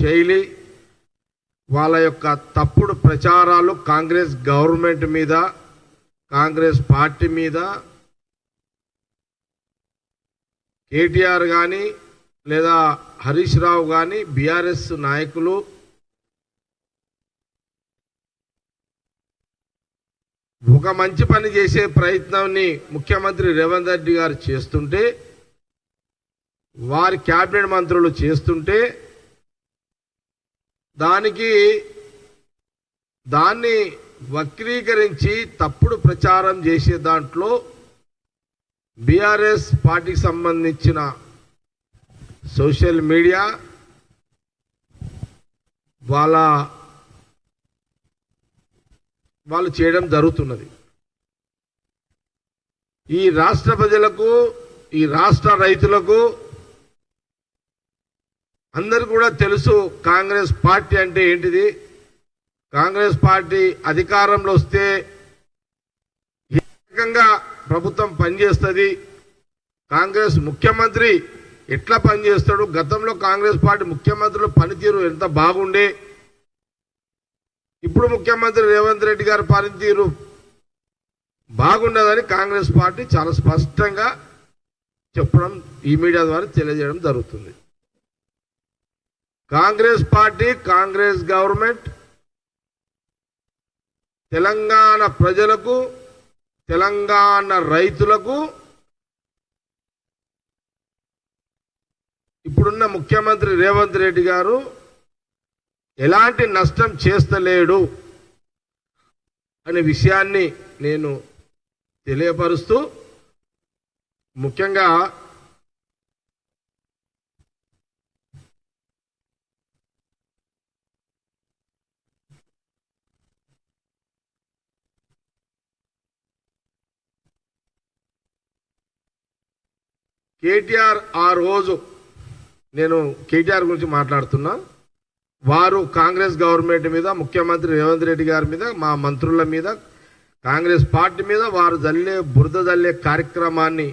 శైలి, వాళ్ళ యొక్క తప్పుడు ప్రచారాలు కాంగ్రెస్ గవర్నమెంట్ మీద, కాంగ్రెస్ పార్టీ మీద, కేటీఆర్ కానీ లేదా హరీష్ రావు కానీ బీఆర్ఎస్ నాయకులు ఒక మంచి పని చేసే ప్రయత్నాన్ని ముఖ్యమంత్రి రేవంత్ రెడ్డి గారు చేస్తుంటే, వారి క్యాబినెట్ మంత్రులు చేస్తుంటే దాన్ని వక్రీకరించి తప్పుడు ప్రచారం చేసే దాంట్లో బీఆర్ఎస్ పార్టీకి సంబంధించిన సోషల్ మీడియా వాళ్ళు చేయడం జరుగుతున్నది. ఈ రాష్ట్ర ప్రజలకు, ఈ రాష్ట్ర రైతులకు అందరూ కూడా తెలుసు కాంగ్రెస్ పార్టీ అంటే ఏంటిది. కాంగ్రెస్ పార్టీ అధికారంలో వస్తే ఏ రకంగా ప్రభుత్వం పనిచేస్తుంది, కాంగ్రెస్ ముఖ్యమంత్రి ఎట్లా పనిచేస్తాడు, గతంలో కాంగ్రెస్ పార్టీ ముఖ్యమంత్రుల పనితీరు ఎంత బాగుండే, ఇప్పుడు ముఖ్యమంత్రి రేవంత్ రెడ్డి గారి పనితీరు బాగుండదని కాంగ్రెస్ పార్టీ చాలా స్పష్టంగా చెప్పడం, ఈ మీడియా ద్వారా తెలియజేయడం జరుగుతుంది. కాంగ్రెస్ పార్టీ, కాంగ్రెస్ గవర్నమెంట్ తెలంగాణ ప్రజలకు, తెలంగాణ రైతులకు ఇప్పుడున్న ముఖ్యమంత్రి రేవంత్ రెడ్డి గారు ఎలాంటి నష్టం చేస్తలేడు అనే విషయాన్ని నేను తెలియపరుస్తూ, ముఖ్యంగా కేటీఆర్ ఆ రోజు, నేను కేటీఆర్ గురించి మాట్లాడుతున్నా, వారు కాంగ్రెస్ గవర్నమెంట్ మీద, ముఖ్యమంత్రి రేవంత్ రెడ్డి గారి మీద, మా మంత్రుల మీద, కాంగ్రెస్ పార్టీ మీద వారు బురద జల్లే కార్యక్రమాన్ని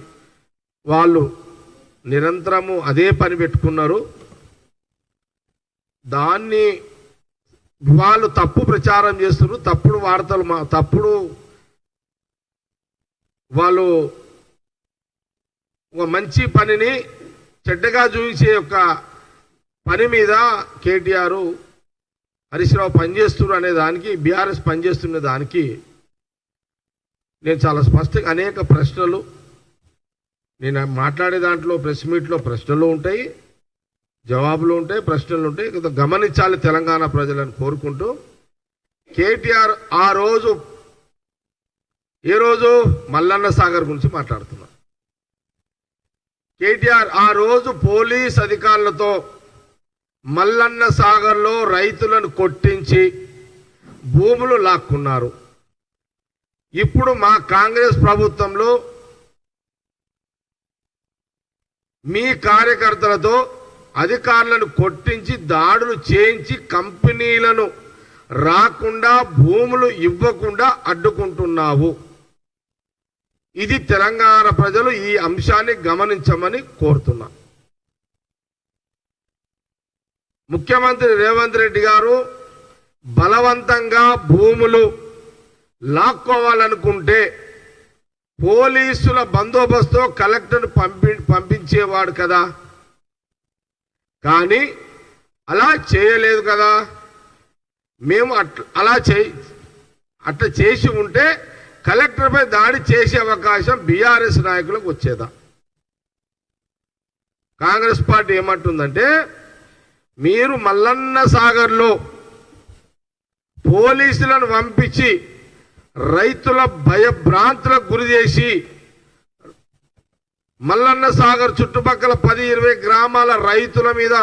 వాళ్ళు నిరంతరము అదే పని పెట్టుకున్నారు. దాన్ని వాళ్ళు తప్పు ప్రచారం చేస్తున్నారు, తప్పుడు వార్తలు, తప్పుడు వాళ్ళు ఒక మంచి పనిని చెడ్డగా చూపించే యొక్క పని మీద కేటీఆర్, హరీష్ రావు పనిచేస్తున్నారు అనే దానికి, బీఆర్ఎస్ పనిచేస్తున్న దానికి నేను చాలా స్పష్టంగా అనేక ప్రశ్నలు, నేను మాట్లాడే దాంట్లో ప్రెస్ మీట్లో ప్రశ్నలు ఉంటాయి, జవాబులు ఉంటాయి, ప్రశ్నలు ఉంటాయి. గమనించాలి తెలంగాణ ప్రజలను కోరుకుంటూ, కేటీఆర్ ఆ రోజు, ఏ రోజు మల్లన్న సాగర్ గురించి మాట్లాడుతున్నారు. కేటీఆర్ ఆ రోజు పోలీస్ అధికారులతో మల్లన్న సాగర్లో రైతులను కొట్టించి భూములు లాక్కున్నారు. ఇప్పుడు మా కాంగ్రెస్ ప్రభుత్వంలో మీ కార్యకర్తలతో అధికారులను కొట్టించి దాడులు చేయించి కంపెనీలను రాకుండా, భూములు ఇవ్వకుండా అడ్డుకుంటున్నావు. ఇది తెలంగాణ ప్రజలు ఈ అంశాన్ని గమనించమని కోరుతున్నా. ముఖ్యమంత్రి రేవంత్ రెడ్డి గారు బలవంతంగా భూములు లాక్కోవాలనుకుంటే పోలీసుల బందోబస్తు కలెక్టర్ను పంపించేవాడు కదా, కానీ అలా చేయలేదు కదా. మేము అట్లా చేసి ఉంటే కలెక్టర్పై దాడి చేసే అవకాశం బీఆర్ఎస్ నాయకులకు వచ్చేదా. కాంగ్రెస్ పార్టీ ఏమంటుందంటే, మీరు మల్లన్న సాగర్లో పోలీసులను పంపించి రైతుల భయభ్రాంతులకు గురి చేసి మల్లన్న సాగర్ చుట్టుపక్కల 10-20 గ్రామాల రైతుల మీద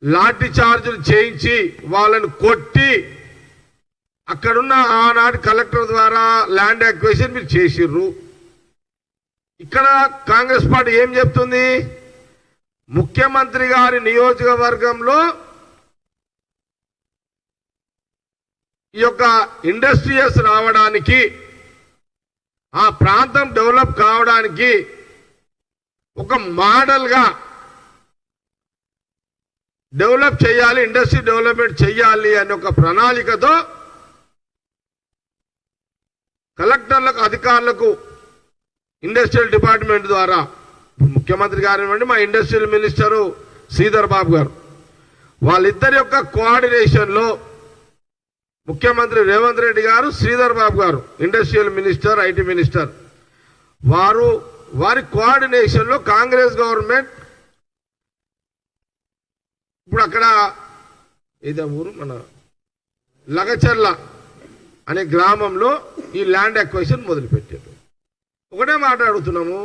లాఠీ చార్జీలు చేయించి వాళ్ళని కొట్టి, అక్కడున్న ఆనాటి కలెక్టర్ ద్వారా ల్యాండ్ అక్విజిషన్ మీరు చేసిర్రు. ఇక్కడ కాంగ్రెస్ పార్టీ ఏం చెప్తుంది, ముఖ్యమంత్రి గారి నియోజకవర్గంలో ఈ యొక్క ఇండస్ట్రియల్స్ రావడానికి, ఆ ప్రాంతం డెవలప్ కావడానికి ఒక మోడల్గా డెవలప్ చేయాలి, ఇండస్ట్రీ డెవలప్మెంట్ చేయాలి అనే ఒక ప్రణాళికతో కలెక్టర్లకు, అధికారులకు ఇండస్ట్రియల్ డిపార్ట్మెంట్ ద్వారా ముఖ్యమంత్రి గారు ఇవ్వండి, మా ఇండస్ట్రియల్ మినిస్టరు శ్రీధర్ బాబు గారు, వాళ్ళిద్దరి యొక్క కోఆర్డినేషన్లో ముఖ్యమంత్రి రేవంత్ రెడ్డి గారు, శ్రీధర్ బాబు గారు ఇండస్ట్రియల్ మినిస్టర్, ఐటీ మినిస్టర్, వారి కోఆర్డినేషన్లో కాంగ్రెస్ గవర్నమెంట్ ఇప్పుడు అక్కడ ఏదో ఊరు మన లగచర్ల అనే గ్రామంలో ఈ ల్యాండ్ అక్వైజిషన్ మొదలుపెట్టారు. ఒకటే మాట అడుగుతున్నాము,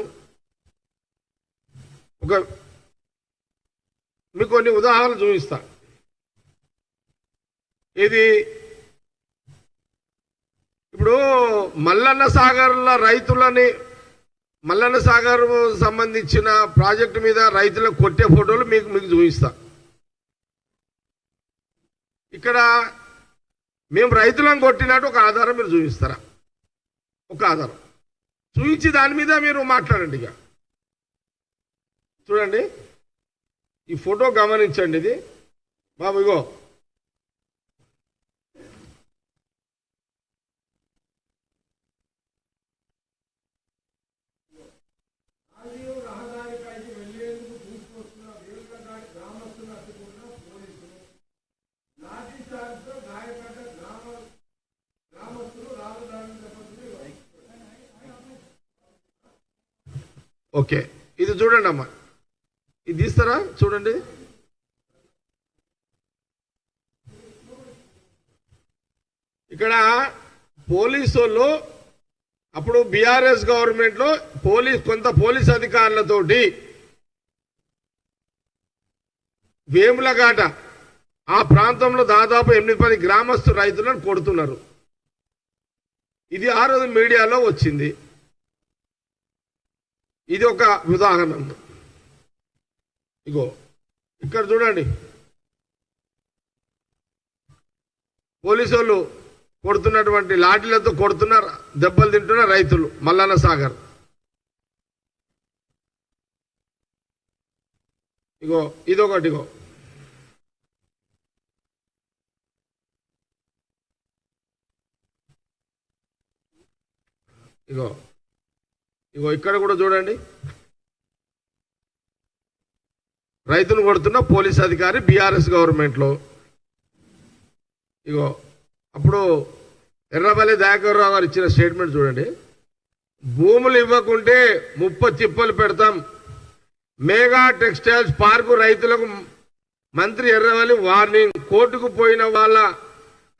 మీకు కొన్ని ఉదాహరణలు చూపిస్తా. ఇది ఇప్పుడు మల్లన్న సాగర్ల రైతులని, మల్లన్న సాగర్ సంబంధించిన ప్రాజెక్టు మీద రైతులకు కొట్టే ఫోటోలు మీకు చూపిస్తా. ఇక్కడ మేము రైతులను కొట్టినట్టు ఒక ఆధారం మీరు చూపిస్తారా? ఒక ఆధారం చూపించి దాని మీద మీరు మాట్లాడండి. ఇక చూడండి, ఈ ఫోటో గమనించండి. ఇది బాబు, ఇగో ఓకే, ఇది చూడండి అమ్మా, ఇది తీస్తారా? చూడండి, ఇక్కడ పోలీసు వాళ్ళు అప్పుడు బీఆర్ఎస్ గవర్నమెంట్ లో కొంత పోలీస్ అధికారులతోటి వేములఘాట ఆ ప్రాంతంలో దాదాపు 8-10 గ్రామస్తు రైతులను కొడుతున్నారు. ఇది ఆ రోజు మీడియాలో వచ్చింది. ఇది ఒక ఉదాహరణ. ఇగో ఇక్కడ చూడండి, పోలీసు వాళ్ళు కొడుతున్నటువంటి లాఠీలతో కొడుతున్నారు, దెబ్బలు తింటున్న రైతులు మల్లన్న సాగర్. ఇగో ఇదొకటి, ఇగో ఇక్కడ కూడా చూడండి, రైతును కొడుతున్న పోలీస్ అధికారి బీఆర్ఎస్ గవర్నమెంట్లో. ఇగో అప్పుడు ఎర్రబల్లి దయాకర్రావు గారు ఇచ్చిన స్టేట్మెంట్ చూడండి, భూములు ఇవ్వకుంటే 30 తిప్పలు పెడతాం, మెగా టెక్స్టైల్స్ పార్కు రైతులకు మంత్రి ఎర్రబల్లి వార్నింగ్, కోర్టుకు పోయిన వాళ్ళ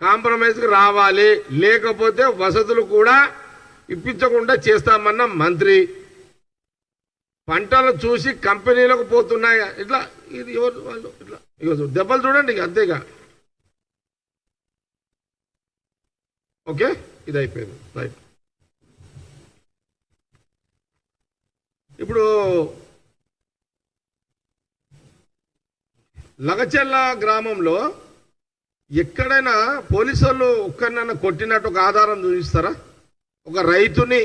కాంప్రమైజ్కి రావాలి, లేకపోతే వసతులు కూడా ఇప్పించకుండా చేస్తామన్న మంత్రి, పంటలు చూసి కంపెనీలకు పోతున్నాయి. ఇట్లా ఇది ఎవరు వాళ్ళు, ఇట్లా ఇక దెబ్బలు చూడండి, ఇక అంతేగా. ఓకే, ఇది అయిపోయింది, రైట్. ఇప్పుడు లగచెల్ల గ్రామంలో ఎక్కడైనా పోలీసు వాళ్ళు ఒక్కరినైనా కొట్టినట్టు ఒక ఆధారం చూపిస్తారా? ఒక రైతుని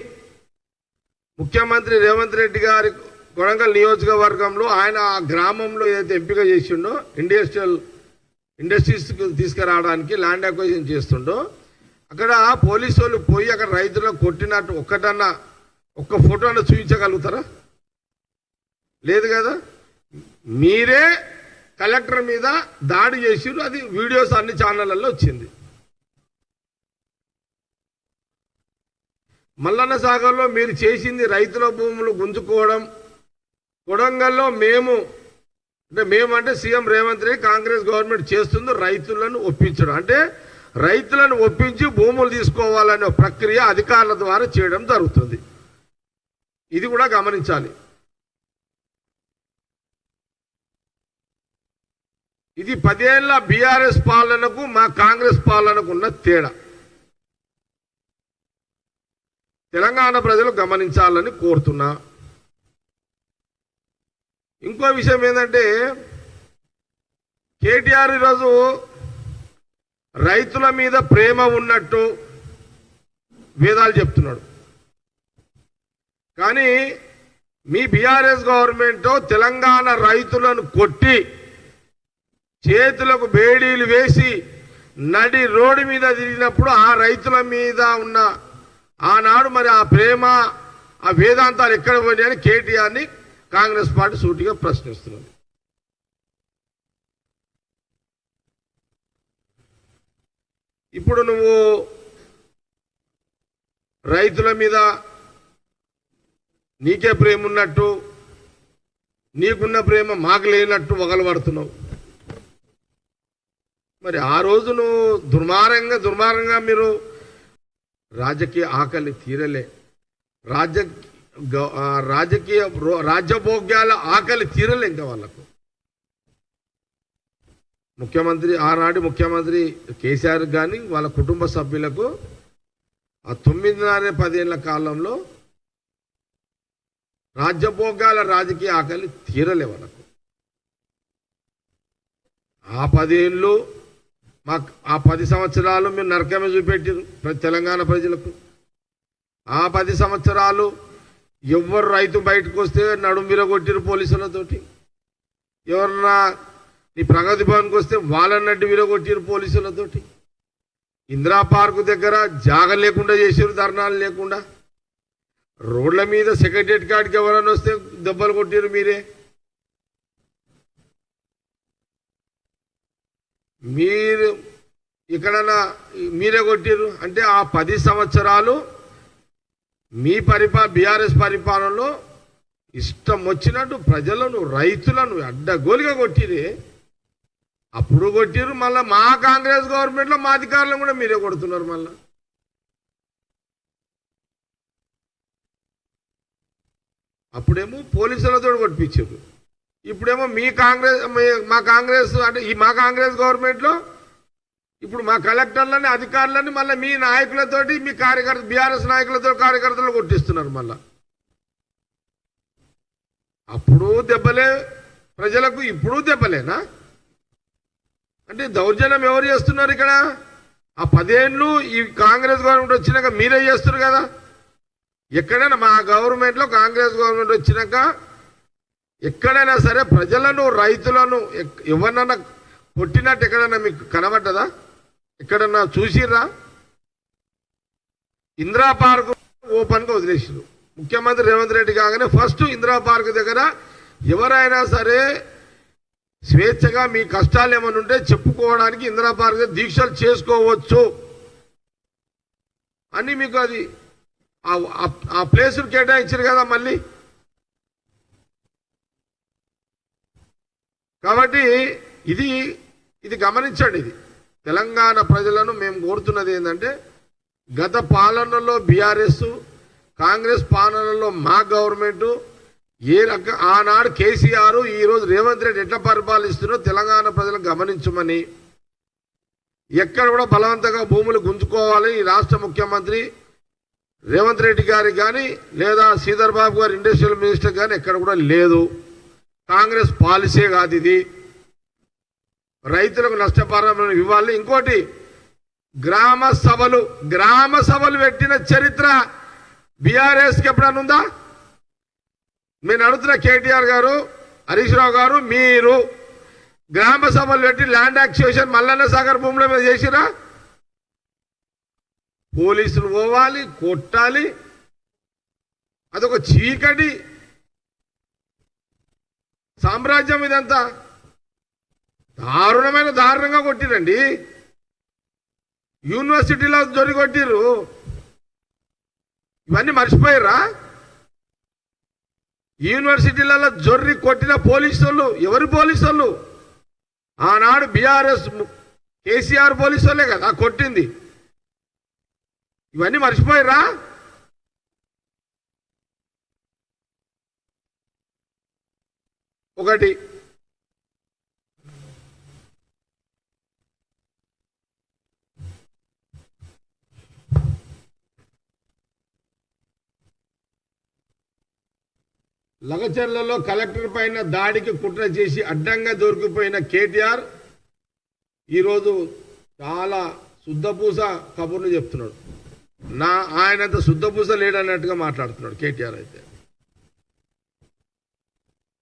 ముఖ్యమంత్రి రేవంత్ రెడ్డి గారి కొడంగల్ నియోజకవర్గంలో ఆయన ఆ గ్రామంలో ఏదైతే ఎంపిక చేసిండో ఇండస్ట్రీస్ తీసుకురావడానికి ల్యాండ్ అక్వైజిషన్ చేస్తుండో, అక్కడ పోలీసు వాళ్ళు పోయి అక్కడ రైతులను కొట్టినట్టు ఒక్క ఫోటో అన్న చూపించగలుగుతారా? లేదు కదా. మీరే కలెక్టర్ మీద దాడి చేసిరు, అది వీడియోస్ అన్ని ఛానళ్లలో వచ్చింది. మల్లన్న సాగర్లో మీరు చేసింది రైతుల భూములు గుంజుకోవడం. కొడంగల్లో మేమంటే సీఎం రేవంత్ రెడ్డి కాంగ్రెస్ గవర్నమెంట్ చేస్తుంది రైతులను ఒప్పించడం. అంటే రైతులను ఒప్పించి భూములు తీసుకోవాలనే ప్రక్రియ అధికారుల ద్వారా చేయడం జరుగుతుంది. ఇది కూడా గమనించాలి. ఇది 10 ఏళ్ల బీఆర్ఎస్ పాలనకు మా కాంగ్రెస్ పాలనకు ఉన్న తేడా తెలంగాణ ప్రజలు గమనించాలని కోరుతున్నా. ఇంకో విషయం ఏంటంటే, కేటీఆర్ ఈరోజు రైతుల మీద ప్రేమ ఉన్నట్టు వేదాలు చెప్తున్నాడు. కానీ మీ బీఆర్ఎస్ గవర్నమెంట్ తెలంగాణ రైతులను కొట్టి చేతులకు బేడీలు వేసి నడి రోడ్డు మీద తిరిగినప్పుడు ఆ రైతుల మీద ఉన్న ఆనాడు మరి ఆ ప్రేమ ఆ వేదాంతాలు ఎక్కడ పోయినాయని కేటీఆర్ని కాంగ్రెస్ పార్టీ సూటిగా ప్రశ్నిస్తున్నది. ఇప్పుడు నువ్వు రైతుల మీద నీకే ప్రేమ ఉన్నట్టు నీకున్న ప్రేమ మాకు లేనట్టు వగలబడుతున్నావు. మరి ఆ రోజు నువ్వు దుర్మార్గంగా మీరు రాజకీయ ఆకలి తీరలే, రాజ్యభోగ్యాల ఆకలి తీరలే ఇంకా వాళ్ళకు. ఆనాటి ముఖ్యమంత్రి కేసీఆర్ కానీ వాళ్ళ కుటుంబ సభ్యులకు ఆ 9.5-10 ఏళ్ల కాలంలో రాజ్యభోగాల రాజకీయ ఆకలి తీరలే వాళ్ళకు. ఆ 10 ఏళ్ళు ఆ 10 సంవత్సరాలు మీరు నరకమే చూపెట్టారు తెలంగాణ ప్రజలకు. ఆ 10 సంవత్సరాలు ఎవరు రైతు బయటకు వస్తే నడుం విరగొట్టిరు పోలీసులతోటి, ఎవరన్నా నీ ప్రగతి భవన్కి వస్తే వాళ్ళన్నట్టు విరగొట్టిరు పోలీసులతోటి, ఇందిరా పార్కు దగ్గర జాగ లేకుండా చేసారు, ధర్నాలు లేకుండా, రోడ్ల మీద సెక్రటరియట్ కాడికి ఎవరన్నా వస్తే దెబ్బలు కొట్టిరు మీరే. మీరు ఇక్కడన్నా మీరే కొట్టిరు. అంటే ఆ 10 సంవత్సరాలు మీ బీఆర్ఎస్ పరిపాలనలో ఇష్టం వచ్చినట్టు ప్రజలను రైతులను అడ్డగోలుగా కొట్టిరే. అప్పుడు కొట్టిరు, మళ్ళీ మా కాంగ్రెస్ గవర్నమెంట్లో మా అధికారులను కూడా మీరే కొడుతున్నారు. మళ్ళా అప్పుడేమో పోలీసులతో కొట్టించారు, ఇప్పుడేమో మా కాంగ్రెస్ అంటే మా కాంగ్రెస్ గవర్నమెంట్లో ఇప్పుడు మా కలెక్టర్లని అధికారులని మళ్ళీ మీ నాయకులతోటి మీ బీఆర్ఎస్ నాయకులతో కార్యకర్తలు కొట్టిస్తున్నారు. మళ్ళా అప్పుడు దెబ్బలే ప్రజలకు, ఇప్పుడు దెబ్బలేనా? అంటే దౌర్జన్యం ఎవరు చేస్తున్నారు ఇక్కడ? ఆ 10 ఏళ్ళు ఈ కాంగ్రెస్ గవర్నమెంట్ వచ్చినాక మీరే చేస్తున్నారు కదా. ఎక్కడైనా మా గవర్నమెంట్లో కాంగ్రెస్ గవర్నమెంట్ వచ్చినాక ఎక్కడైనా సరే ప్రజలను రైతులను ఎవరినన్నా కొట్టినట్టు ఎక్కడన్నా మీకు కనబడ్డదా? ఎక్కడన్నా చూసిర్రా? ఇందిరా పార్కు ఓపెన్గా వదిలేసారు. ముఖ్యమంత్రి రేవంత్ రెడ్డి కాగానే ఫస్ట్ ఇందిరా పార్కు దగ్గర ఎవరైనా సరే స్వేచ్ఛగా మీ కష్టాలు ఏమైనా ఉంటే చెప్పుకోవడానికి ఇందిరా పార్క్ దీక్షలు చేసుకోవచ్చు అని మీకు అది ఆ ప్లేసులు కేటాయించారు కదా మళ్ళీ. కాబట్టి ఇది గమనించండి. ఇది తెలంగాణ ప్రజలను మేము కోరుతున్నది ఏంటంటే, గత పాలనలో బీఆర్ఎస్, కాంగ్రెస్ పాలనలో మా గవర్నమెంట్ ఆనాడు కేసీఆర్, ఈరోజు రేవంత్ రెడ్డి ఎట్లా పరిపాలిస్తున్నారో తెలంగాణ ప్రజలకు గమనించమని, ఎక్కడ కూడా బలవంతంగా భూములు గుంజుకోవాలి ఈ రాష్ట్ర ముఖ్యమంత్రి రేవంత్ రెడ్డి గారికి కానీ లేదా శ్రీధర్ బాబు గారు ఇండస్ట్రియల్ మినిస్టర్ కానీ ఎక్కడ కూడా లేదు. కాంగ్రెస్ పాలసీ కాదు ఇది. రైతులకు నష్టపరిహారం ఇవ్వాలి. ఇంకోటి, గ్రామ సభలు పెట్టిన చరిత్ర బీఆర్ఎస్కి ఎప్పుడన్నా ఉందా? నేను అడుగుతున్న కేటీఆర్ గారు, హరీష్ రావు గారు, మీరు గ్రామ సభలు పెట్టి ల్యాండ్ అక్విజిషన్ మల్లన్న సాగర్ భూముల మీద చేసిరా? పోలీసులు పోవాలి, కొట్టాలి, అదొక చీకటి సామ్రాజ్యం. ఇదంతా దారుణంగా కొట్టిరండి. యూనివర్సిటీలో జొరి కొట్టిరు. ఇవన్నీ మర్చిపోయారా? యూనివర్సిటీలలో జొర్రి కొట్టిన పోలీసులు ఎవరు? పోలీసులు ఆనాడు బీఆర్ఎస్ కేసీఆర్ పోలీసులే కదా కొట్టింది. ఇవన్నీ మర్చిపోయారా? ఒకటి, లగచర్లలో కలెక్టర్ పైన దాడికి కుట్ర చేసి అడ్డంగా దొరికిపోయిన కేటీఆర్ ఈరోజు చాలా శుద్ధపూస కబుర్లు చెప్తున్నాడు. ఆయనంత శుద్ధపూస లేడన్నట్టుగా మాట్లాడుతున్నాడు కేటీఆర్. అయితే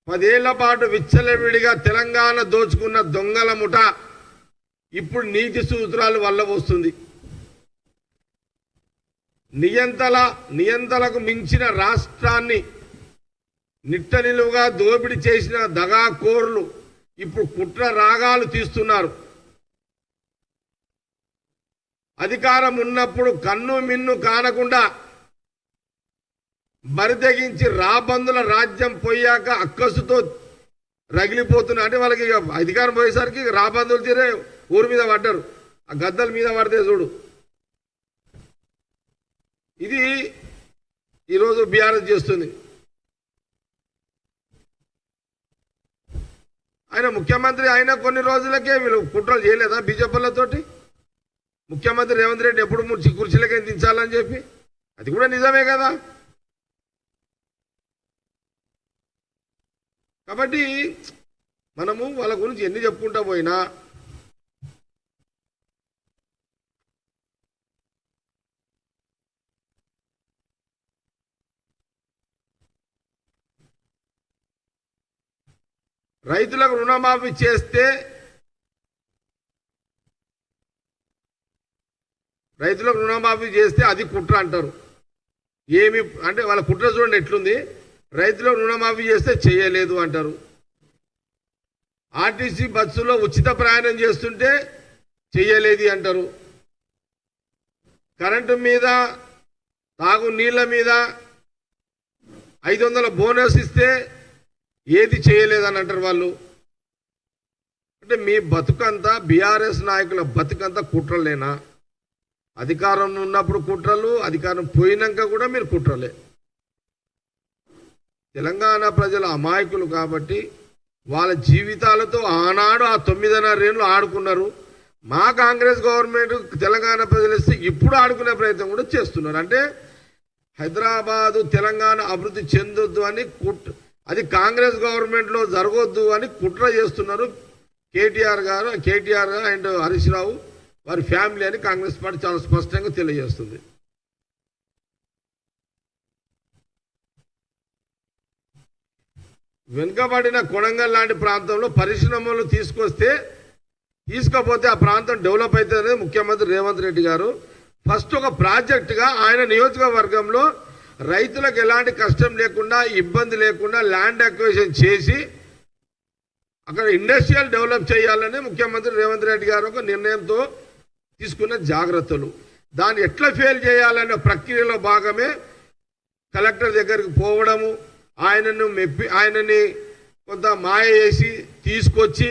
10 ఏళ్ల పాటు విచ్చలవిడిగా తెలంగాణ దోచుకున్న దొంగల ముఠ ఇప్పుడు నీతి సూత్రాలు వల్ల వస్తుంది. నియంతలకు మించిన రాష్ట్రాన్ని నిట్టనిలువుగా దోపిడీ చేసిన దగాకోర్లు ఇప్పుడు కుట్ర రాగాలు తీస్తున్నారు. అధికారం ఉన్నప్పుడు కన్ను మిన్ను కానకుండా బరితెగించి రాబందుల రాజ్యం పోయాక అక్కసుతో రగిలిపోతున్నా. అంటే వాళ్ళకి అధికారం పోయేసరికి రాబందులు తీరే ఊరి మీద పడ్డారు. ఆ గద్దల మీద పడితే చూడు. ఇది ఈరోజు బీఆర్ఎస్ చేస్తుంది. ఆయన ముఖ్యమంత్రి అయిన కొన్ని రోజులకే వీళ్ళు కుట్రలు చేయలేదా బీజేపీలతోటి? ముఖ్యమంత్రి రేవంత్ రెడ్డి ఎప్పుడు కుర్చీలకే దించాలని చెప్పి, అది కూడా నిజమే కదా. కాబట్టి మనము వాళ్ళ గురించి ఎన్ని చెప్పుకుంటా పోయినా రైతులకు రుణమాఫీ చేస్తే అది కుట్ర అంటారు. ఏమి అంటే వాళ్ళ కుట్ర చూడండి ఎట్లుంది. రైతులకు రుణమాఫీ చేస్తే చేయలేదు అంటారు. ఆర్టీసీ బస్సులో ఉచిత ప్రయాణం చేస్తుంటే చేయలేదు అంటారు. కరెంటు మీద తాగు నీళ్ళ మీద 500 బోనస్ ఇస్తే ఏది చేయలేదని అంటారు వాళ్ళు. అంటే మీ బతుకంతా బీఆర్ఎస్ నాయకుల బతుకంతా కుట్రలేనా? అధికారం ఉన్నప్పుడు కుట్రలు, అధికారం పోయినాక కూడా మీరు కుట్రలే. తెలంగాణ ప్రజల అమాయకులు కాబట్టి వాళ్ళ జీవితాలతో ఆనాడు ఆ 9.5 ఏళ్ళు ఆడుకున్నారు. మా కాంగ్రెస్ గవర్నమెంట్ తెలంగాణ ప్రజలు ఇస్తే ఇప్పుడు ఆడుకునే ప్రయత్నం కూడా చేస్తున్నారు. అంటే హైదరాబాదు తెలంగాణ అభివృద్ధి చెందొద్దు అని అది కాంగ్రెస్ గవర్నమెంట్లో జరగొద్దు అని కుట్ర చేస్తున్నారు కేటీఆర్ అండ్ హరీష్ రావు వారి ఫ్యామిలీ అని కాంగ్రెస్ పార్టీ చాలా స్పష్టంగా తెలియజేస్తుంది. వెనుకబడిన కొడంగల్ లాంటి ప్రాంతంలో పరిశ్రమలు తీసుకపోతే ఆ ప్రాంతం డెవలప్ అవుతుంది. ముఖ్యమంత్రి రేవంత్ రెడ్డి గారు ఫస్ట్ ఒక ప్రాజెక్టుగా ఆయన నియోజకవర్గంలో రైతులకు ఎలాంటి కష్టం లేకుండా, ఇబ్బంది లేకుండా ల్యాండ్ అక్విజిషన్ చేసి అక్కడ ఇండస్ట్రియల్ డెవలప్ చేయాలని ముఖ్యమంత్రి రేవంత్ రెడ్డి గారు ఒక నిర్ణయంతో తీసుకున్న జాగ్రత్తలు. దాన్ని ఎట్లా ఫెయిల్ చేయాలనే ప్రక్రియలో భాగమే కలెక్టర్ దగ్గరికి పోవడము, ఆయనని కొంత మాయ చేసి తీసుకొచ్చి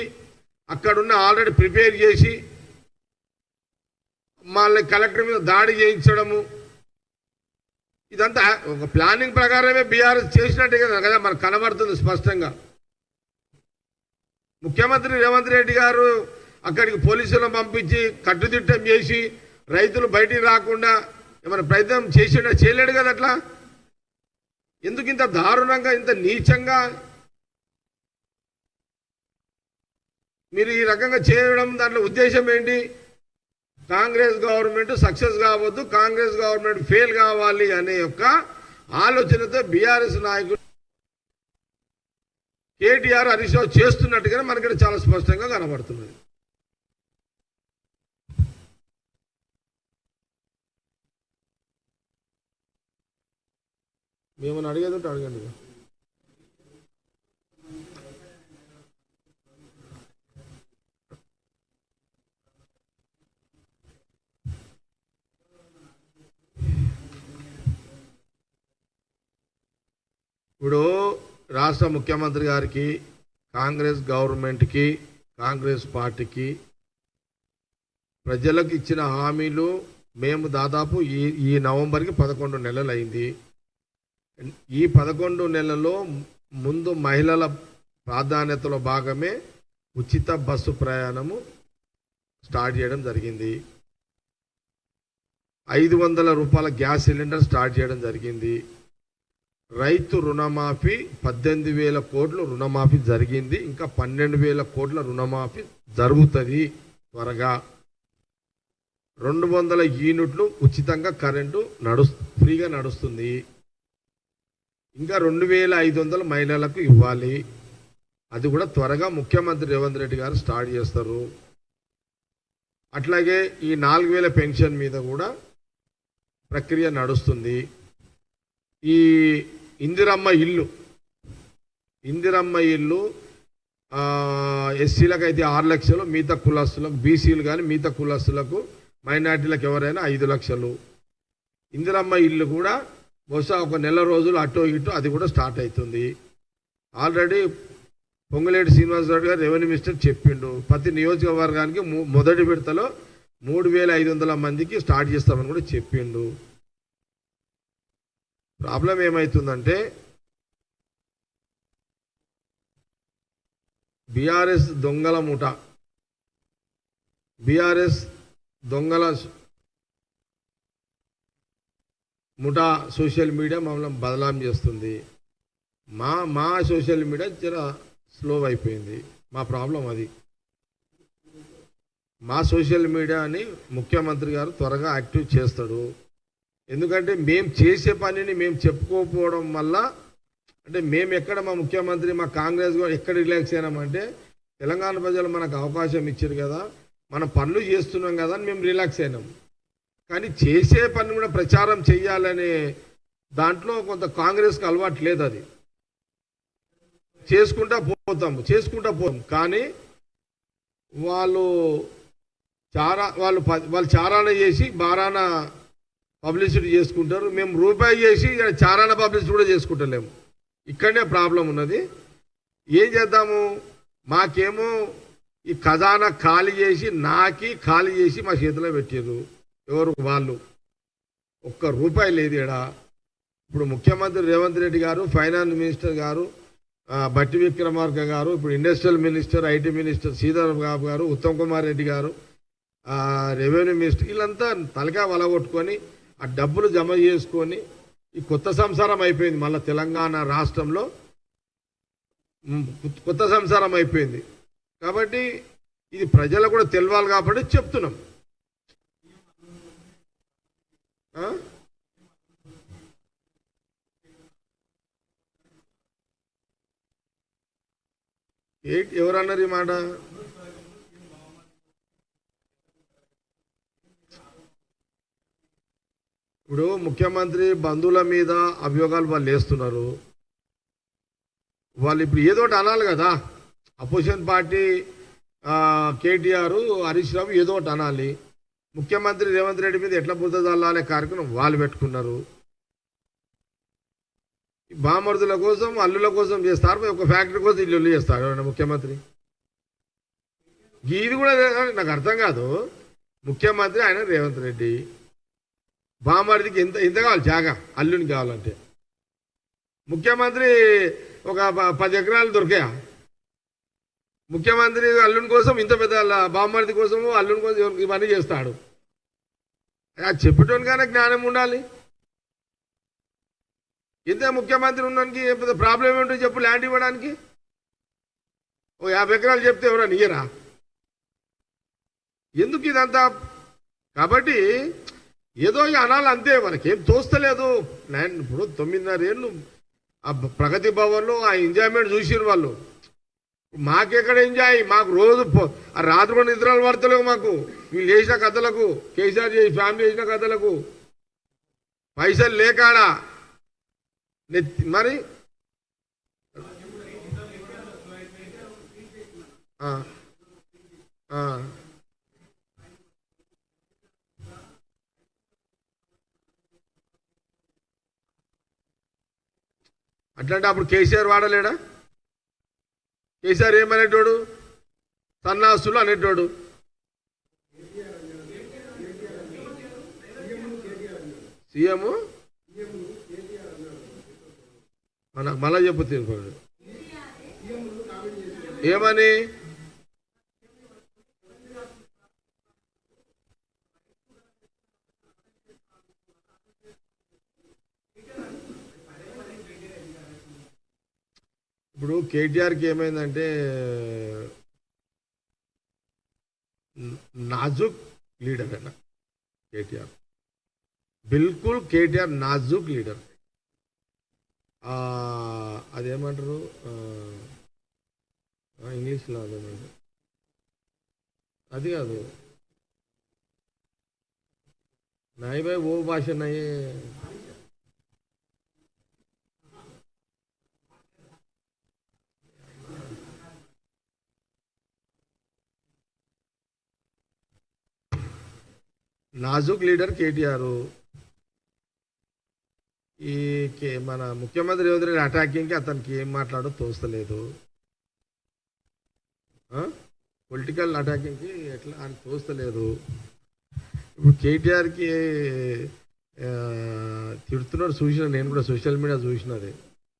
అక్కడున్న ఆల్రెడీ ప్రిపేర్ చేసి మళ్ళీ కలెక్టర్ మీద దాడి చేయించడము. ఇదంతా ఒక ప్లానింగ్ ప్రకారమే బీఆర్ఎస్ చేసినట్టే కదా మనకు కనబడుతుంది స్పష్టంగా. ముఖ్యమంత్రి రేవంత్ రెడ్డి గారు అక్కడికి పోలీసులను పంపించి కట్టుదిట్టం చేసి రైతులు బయటికి రాకుండా ఏమైనా ప్రయత్నం చేయలేడు కదా. అట్లా ఎందుకు ఇంత దారుణంగా, ఇంత నీచంగా మీరు ఈ రకంగా చేయడం? దాంట్లో ఉద్దేశం ఏంటి? కాంగ్రెస్ గవర్నమెంట్ సక్సెస్ కావద్దు, కాంగ్రెస్ గవర్నమెంట్ ఫెయిల్ కావాలి అనే యొక్క ఆలోచనతో బీఆర్ఎస్ నాయకులు కేటీఆర్ హరీష్ రావు చేస్తున్నట్టుగానే మనకి చాలా స్పష్టంగా కనబడుతున్నది. మేమని అడిగేది ఉంటే అడగండి. ఇప్పుడు రాష్ట్ర ముఖ్యమంత్రి గారికి, కాంగ్రెస్ గవర్నమెంట్కి, కాంగ్రెస్ పార్టీకి ప్రజలకు ఇచ్చిన హామీలు మేము దాదాపు ఈ నవంబర్కి 11 నెలలు అయింది. ఈ 11 నెలల్లో ముందు మహిళల ప్రాధాన్యతలో భాగమే ఉచిత బస్సు ప్రయాణము స్టార్ట్ చేయడం జరిగింది. 500 రూపాయల గ్యాస్ సిలిండర్ స్టార్ట్ చేయడం జరిగింది. రైతు రుణమాఫీ 18,000 కోట్లు రుణమాఫీ జరిగింది. ఇంకా 12,000 కోట్ల రుణమాఫీ జరుగుతుంది త్వరగా. 200 యూనిట్లు ఉచితంగా కరెంటు ఫ్రీగా నడుస్తుంది. ఇంకా 2,500 మహిళలకు ఇవ్వాలి. అది కూడా త్వరగా ముఖ్యమంత్రి రేవంత్ రెడ్డి గారు స్టార్ట్ చేస్తారు. అట్లాగే ఈ 4000 పెన్షన్ మీద కూడా ప్రక్రియ నడుస్తుంది. ఈ ఇందిరమ్మ ఇల్లు ఎస్సీలకు అయితే 6 లక్షలు, మిగతా కులస్తులకు, బీసీలు కానీ మిగతా కులస్తులకు, మైనార్టీలకు ఎవరైనా 5 లక్షలు. ఇందిరమ్మ ఇల్లు కూడా బహుశా ఒక నెల రోజులు అటో ఇటో అది కూడా స్టార్ట్ అవుతుంది. ఆల్రెడీ పొంగులేటి శ్రీనివాసరావు గారు రెవెన్యూ మినిస్టర్ చెప్పిండు, ప్రతి నియోజకవర్గానికి మొదటి విడతలో 3500 మందికి స్టార్ట్ చేస్తామని కూడా చెప్పిండు. ప్రాబ్లం ఏమవుతుందంటే బీఆర్ఎస్ దొంగల ముఠా సోషల్ మీడియా మమ్మల్ని బదలాం చేస్తుంది. మా సోషల్ మీడియా జర స్లో అయిపోయింది. మా ప్రాబ్లం అది. మా సోషల్ మీడియాని ముఖ్యమంత్రి గారు త్వరగా యాక్టివ్ చేస్తాడు. ఎందుకంటే మేము చేసే పనిని మేము చెప్పుకోకపోవడం వల్ల, అంటే మేము ఎక్కడ మా ముఖ్యమంత్రి మా కాంగ్రెస్ ఎక్కడ రిలాక్స్ అయినామంటే తెలంగాణ ప్రజలు మనకు అవకాశం ఇచ్చారు కదా, మనం పనులు చేస్తున్నాం కదా అని మేము రిలాక్స్ అయినాం. కానీ చేసే పని కూడా ప్రచారం చేయాలనే దాంట్లో కొంత కాంగ్రెస్కి అలవాటు లేదు. అది చేసుకుంటా పోతాం. కానీ వాళ్ళు చారాన చేసి బారాన పబ్లిసిటీ చేసుకుంటారు. మేము రూపాయి చేసి చారాన పబ్లిసిటీ కూడా చేసుకుంటలేము. ఇక్కడనే ప్రాబ్లం ఉన్నది. ఏం చేద్దాము? మాకేమో ఈ ఖజానా ఖాళీ చేసి మా చేతిలో పెట్టారు. ఎవరు? వాళ్ళు. ఒక్క రూపాయి లేదు ఈడ. ఇప్పుడు ముఖ్యమంత్రి రేవంత్ రెడ్డి గారు, ఫైనాన్స్ మినిస్టర్ గారు బట్టి విక్రమార్క గారు, ఇప్పుడు industrial minister, IT minister Sridhar Babu garu, Uttam Kumar Reddy గారు, రెవెన్యూ మినిస్టర్, వీళ్ళంతా తలకాయ వలగొట్టుకొని ఆ డబ్బులు జమ చేసుకొని ఈ కొత్త సంసారం అయిపోయింది. మళ్ళీ తెలంగాణ రాష్ట్రంలో కొత్త సంసారం అయిపోయింది. కాబట్టి ఇది ప్రజలకు కూడా తెలవాలి కాబట్టి చెప్తున్నాం. ఎవరన్నారు ఈ మాట? ఇప్పుడు ముఖ్యమంత్రి బంధువుల మీద అభియోగాలు వాళ్ళు వేస్తున్నారు. వాళ్ళు ఇప్పుడు ఏదోటి అనాలి కదా. అపోజిషన్ పార్టీ కేటీఆర్, హరీష్ రావు ఏదోటి అనాలి. ముఖ్యమంత్రి రేవంత్ రెడ్డి మీద ఎట్లా బుద్ధ చల్లాలనే కార్యక్రమం వాళ్ళు పెట్టుకున్నారు. బామర్దుల కోసం, అల్లుల కోసం చేస్తారు. ఒక ఫ్యాక్టరీ కోసం ఇల్లు చేస్తారు ముఖ్యమంత్రి. ఇది కూడా నాకు అర్థం కాదు. ముఖ్యమంత్రి ఆయన రేవంత్ రెడ్డి, బామర్దికి ఎంత కావాలి జాగా అల్లుని కావాలంటే? ముఖ్యమంత్రి ఒక 10 ఎకరాలు దొరికాయా? ముఖ్యమంత్రి అల్లుని కోసం ఇంత పెద్ద బామర్ది కోసము అల్లుని కోసం ఇవన్నీ చేస్తాడు. అది చెప్పేటోనికైనా జ్ఞానం ఉండాలి. ఇంత ముఖ్యమంత్రి ఉండడానికి ప్రాబ్లం ఏంటో చెప్పు. ల్యాండ్ ఇవ్వడానికి ఓ 50 ఎకరాలు చెప్తే ఎవరైనా ఇయ్యరా? ఎందుకు ఇదంతా? కాబట్టి ఏదో అనాలి అంతే. మనకేం తోస్తలేదు. ఇప్పుడు 9.5 ఏళ్ళు ఆ ప్రగతి భవన్లో ఆ ఎంజాయ్మెంట్ చూసిరు వాళ్ళు. మాకెక్కడ ఎంజాయ్? మాకు రోజు ఆ రాత్రి కూడా నిద్రలు పడతలేవు మాకు. వీళ్ళు చేసిన కథలకు, కేసీఆర్ ఫ్యామిలీ చేసిన కథలకు పైసలు లేకాడా మరి. అట్లాంటి అప్పుడు కేసీఆర్ వాడలేడా? కేసీఆర్ ఏమనేటోడు? సన్నాసులు అనేటోడు. సీఎం మనకు మళ్ళా చెప్పు తిరుగుతాడు ఏమని? ఇప్పుడు కేటీఆర్కి ఏమైందంటే నాజుక్ లీడర్ అన్న కేటీఆర్. బిల్కుల్ కేటీఆర్ నాజుక్ లీడర్. అదేమంటారు, ఇంగ్లీష్లో అర్థమైంది. అది కాదు నాయి భాయ్ ఓ భాష నయ్యే నాజుక్ లీడర్ కేటీఆర్ మన ముఖ్యమంత్రి రేవంత్ రెడ్డి అటాకింగ్కి అతనికి ఏం మాట్లాడో తోస్తలేదు. పొలిటికల్ అటాకింగ్కి ఎట్లా అని తోస్తలేదు. ఇప్పుడు కేటీఆర్కి తిడుతున్నాడు చూసిన నేను కూడా, సోషల్ మీడియా చూసినది.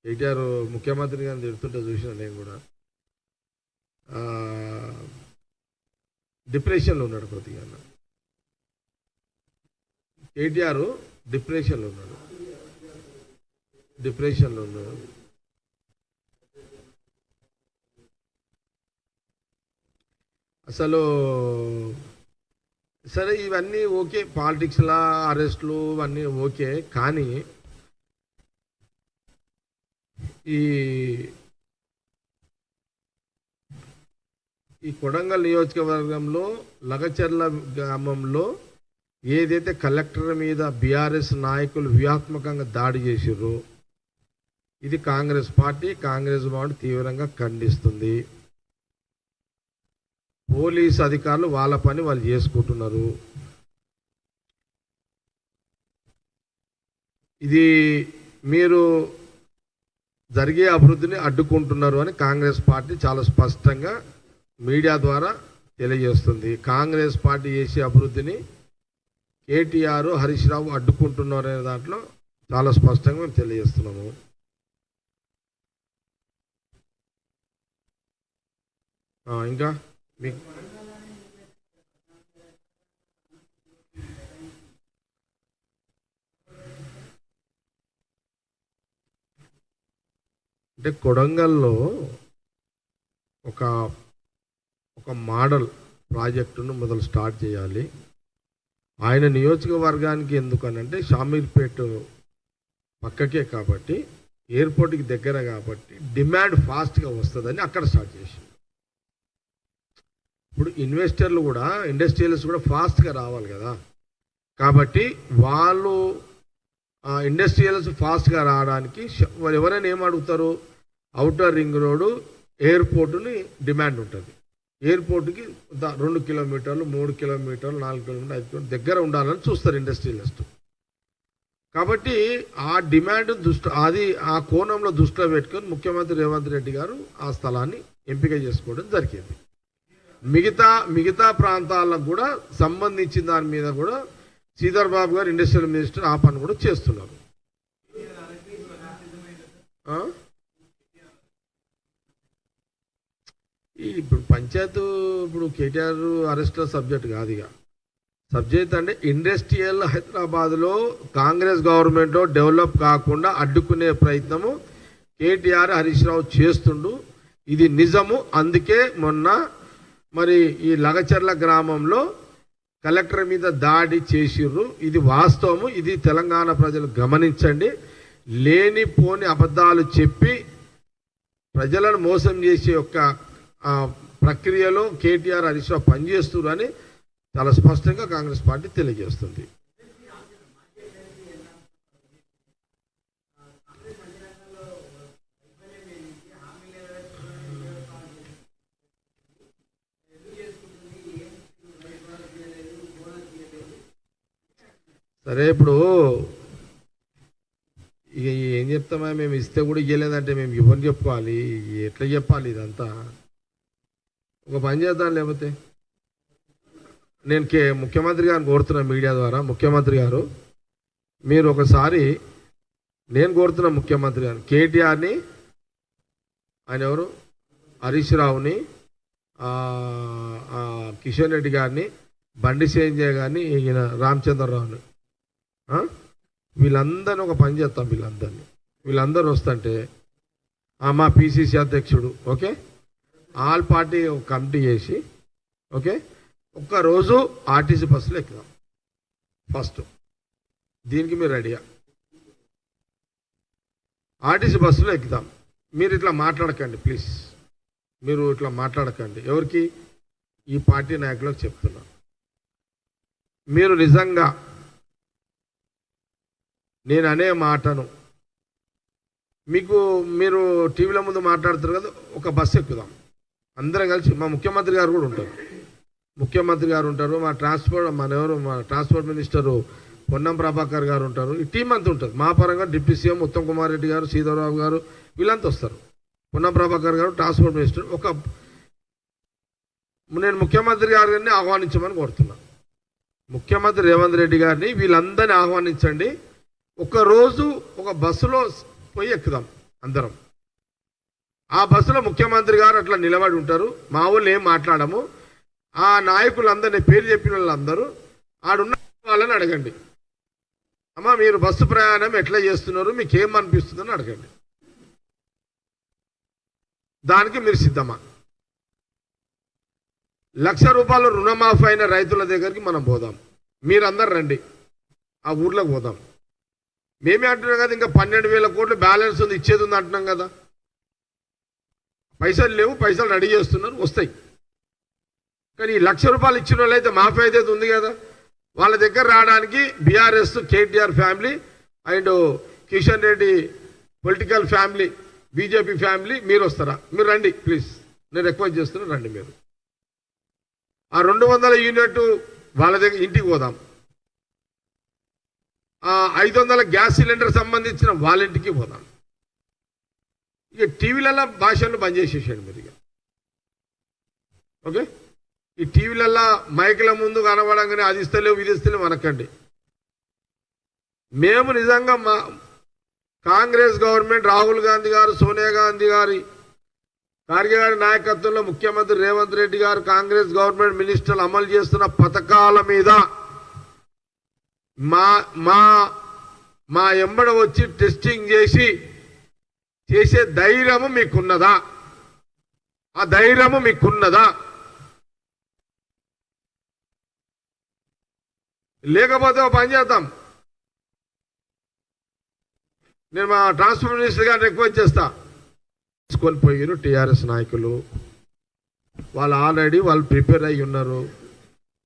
కేటీఆర్ ముఖ్యమంత్రి గారిని తిడుతుంటే చూసిన నేను కూడా. డిప్రెషన్లో ఉన్నాడు కొద్దిగా. కేటీఆర్ డిప్రెషన్లో ఉన్నాడు. అసలు సరే ఇవన్నీ ఓకే, పాలిటిక్స్లా అరెస్టులు ఇవన్నీ ఓకే, కానీ ఈ కొడంగల్ నియోజకవర్గంలో లగచర్ల గ్రామంలో ఏదైతే కలెక్టర్ మీద బీఆర్ఎస్ నాయకులు వ్యూహాత్మకంగా దాడి చేసిర్రో ఇది కాంగ్రెస్ బాండ్ తీవ్రంగా ఖండిస్తుంది. పోలీసు అధికారులు వాళ్ళ పని వాళ్ళు చేసుకుంటున్నారు. ఇది మీరు జరిగే అభివృద్ధిని అడ్డుకుంటున్నారు అని కాంగ్రెస్ పార్టీ చాలా స్పష్టంగా మీడియా ద్వారా తెలియజేస్తుంది. కాంగ్రెస్ పార్టీ చేసే అభివృద్ధిని కేటీఆర్ హరీష్ రావు అడ్డుకుంటున్నారు అనే దాంట్లో చాలా స్పష్టంగా మేము తెలియజేస్తున్నాము. ఇంకా మీకు అంటే కొడంగల్లో ఒక మోడల్ ప్రాజెక్టును మొదలు స్టార్ట్ చేయాలి. ఆయన నియోజకవర్గానికి ఎందుకనంటే షామీర్పేట పక్కకే కాబట్టి, ఎయిర్పోర్ట్కి దగ్గర కాబట్టి డిమాండ్ ఫాస్ట్గా వస్తుందని అక్కడ స్టార్ట్ చేసి, ఇప్పుడు ఇన్వెస్టర్లు కూడా ఇండస్ట్రియలిస్ట్ కూడా ఫాస్ట్గా రావాలి కదా. కాబట్టి వాళ్ళు ఇండస్ట్రియల్స్ ఫాస్ట్గా రావడానికి వాళ్ళు ఎవరైనా ఏం అడుగుతారు, అవుటర్ రింగ్ రోడ్డు ఎయిర్పోర్టుని డిమాండ్ ఉంటుంది. ఎయిర్పోర్ట్కి 2 కిలోమీటర్లు 3 కిలోమీటర్లు 4 కిలోమీటర్లు 5 కిలోమీటర్లు దగ్గర ఉండాలని చూస్తారు ఇండస్ట్రియలిస్ట్. కాబట్టి ఆ డిమాండ్ ఆ కోణంలో దృష్టిలో పెట్టుకొని ముఖ్యమంత్రి రేవంత్ రెడ్డి గారు ఆ స్థలాన్ని ఎంపిక చేసుకోవడం జరిగింది. మిగతా ప్రాంతాలకు కూడా సంబంధించిన దాని మీద కూడా శ్రీధర్ బాబు గారు ఇండస్ట్రియల్ మినిస్టర్ ఆ పని కూడా చేస్తున్నారు. ఇప్పుడు పంచాయత్ ఇప్పుడు కేటీఆర్ అరెస్ట్ల సబ్జెక్ట్ కాదు. ఇక సబ్జెక్ట్ అంటే ఇండస్ట్రియల్ హైదరాబాద్లో కాంగ్రెస్ గవర్నమెంట్లో డెవలప్ కాకుండా అడ్డుకునే ప్రయత్నము కేటీఆర్ హరీష్ రావు చేస్తుండు. ఇది నిజము. అందుకే మొన్న మరి ఈ లగచర్ల గ్రామంలో కలెక్టర్ మీద దాడి చేసిర్రు. ఇది వాస్తవము. ఇది తెలంగాణ ప్రజలు గమనించండి. లేనిపోని అబద్ధాలు చెప్పి ప్రజలను మోసం చేసే యొక్క ప్రక్రియలో కేటీఆర్ హరీష్ రావు పనిచేస్తున్నారు అని చాలా స్పష్టంగా కాంగ్రెస్ పార్టీ తెలియజేస్తుంది. సరే, ఇప్పుడు ఇక ఏం చెప్తామా, మేము ఇస్తే కూడా ఇవ్వలేదంటే మేము ఎవరు చెప్పుకోవాలి, ఎట్లా చెప్పాలి? ఇదంతా ఒక పని చేద్దాం. లేకపోతే నేను ముఖ్యమంత్రి గారిని కోరుతున్నా మీడియా ద్వారా, ముఖ్యమంత్రి గారు మీరు ఒకసారి, నేను కోరుతున్నా ముఖ్యమంత్రి గారు, కేటీఆర్ని, ఆయన ఎవరు, హరీష్ రావుని, కిషన్ రెడ్డి గారిని, బండి సంజయ్ గారిని, ఈయన రామచంద్రరావుని, వీళ్ళందరినీ ఒక పని చేస్తాం. వీళ్ళందరూ వస్తుంటే మా పిసిసి అధ్యక్షుడు ఓకే, ఆల్ పార్టీ ఒక కమిటీ చేసి ఓకే, ఒక్కరోజు ఆర్టీసీ బస్సులో ఎక్కుదాం. ఫస్ట్ దీనికి మీరు రెడీయా? ఆర్టీసీ బస్సులో ఎక్కుదాం. మీరు ఇట్లా మాట్లాడకండి ప్లీజ్. మీరు ఇట్లా మాట్లాడకండి. ఎవరికి? ఈ పార్టీ నాయకులకు చెప్తున్నా. మీరు నిజంగా నేను అనే మాటను మీరు టీవీల ముందు మాట్లాడుతారు కదా, ఒక బస్సు ఎక్కుదాం అందరం కలిసి. మా ముఖ్యమంత్రి గారు కూడా ఉంటారు, మా ట్రాన్స్పోర్ట్ మినిస్టరు పొన్నం ప్రభాకర్ గారు ఉంటారు, ఈ టీం అంతా ఉంటుంది. మా పరంగా డిప్యూటీ సీఎం ఉత్తమ్ కుమార్ రెడ్డి గారు, సీతారావు గారు, వీళ్ళంతా వస్తారు. పొన్నం ప్రభాకర్ గారు ట్రాన్స్పోర్ట్ మినిస్టర్. నేను ముఖ్యమంత్రి గారిని ఆహ్వానించమని కోరుతున్నా. ముఖ్యమంత్రి రేవంత్ రెడ్డి గారిని వీళ్ళందరినీ ఆహ్వానించండి. ఒకరోజు ఒక బస్సులో పోయి ఎక్కుదాం అందరం. ఆ బస్సులో ముఖ్యమంత్రి గారు అట్లా నిలబడి ఉంటారు. మా ఊళ్ళు ఏం మాట్లాడము. ఆ నాయకులందరినీ పేరు చెప్పిన వాళ్ళందరూ ఆడున్న వాళ్ళని అడగండి, అమ్మా మీరు బస్సు ప్రయాణం ఎట్లా చేస్తున్నారు, మీకేం అనిపిస్తుందని అడగండి. దానికి మీరు సిద్ధమా? 1,00,000 రూపాయలు రుణమాఫీ అయిన రైతుల దగ్గరికి మనం పోదాం. మీరందరు రండి, ఆ ఊర్లోకి పోదాం. మేమే అంటున్నాం కదా, ఇంకా 12,000 కోట్లు బ్యాలెన్స్ ఉంది, ఇచ్చేది ఉంది అంటున్నాం కదా. పైసలు లేవు, పైసలు రెడీ చేస్తున్నారు, వస్తాయి. కానీ ఈ 1,00,000 రూపాయలు ఇచ్చిన వాళ్ళు అయితే మాఫీ అయితే ఉంది కదా, వాళ్ళ దగ్గర రావడానికి BRS KTR family and Kishan Reddy political family, BJP family మీరు వస్తారా? మీరు రండి ప్లీజ్, నేను రిక్వెస్ట్ చేస్తున్నా, రండి మీరు. ఆ 200 యూనిట్ వాళ్ళ దగ్గర ఇంటికి పోదాం. ఆ 500 గ్యాస్ సిలిండర్ సంబంధించిన వాళ్ళ ఇంటికి పోదాం. ఇక టీవీలలో భాషలు బంద్ చేసేసాడు మీరు ఇక. ఓకే, ఈ టీవీలలో మైకుల ముందు కనబడంగానే అది ఇస్తలేవు ఇది ఇస్తలేవు అనకండి. మేము నిజంగా మా కాంగ్రెస్ గవర్నమెంట్, రాహుల్ గాంధీ గారు, సోనియా గాంధీ గారి, ఖార్గే గారి నాయకత్వంలో ముఖ్యమంత్రి రేవంత్ రెడ్డి గారు, కాంగ్రెస్ గవర్నమెంట్ మినిస్టర్లు అమలు చేస్తున్న పథకాల మీద మా ఎంబడ వచ్చి టెస్టింగ్ చేసే ధైర్యము మీకున్నదా? ఆ ధైర్యము మీకున్నదా? లేకపోతే ఒక పని చేద్దాం. నేను మా ట్రాన్స్పోర్ట్ మినిస్టర్ గారిని రిక్వెస్ట్ చేస్తా. తీసుకొని పోయారు టీఆర్ఎస్ నాయకులు, వాళ్ళు ప్రిపేర్ అయ్యి ఉన్నారు.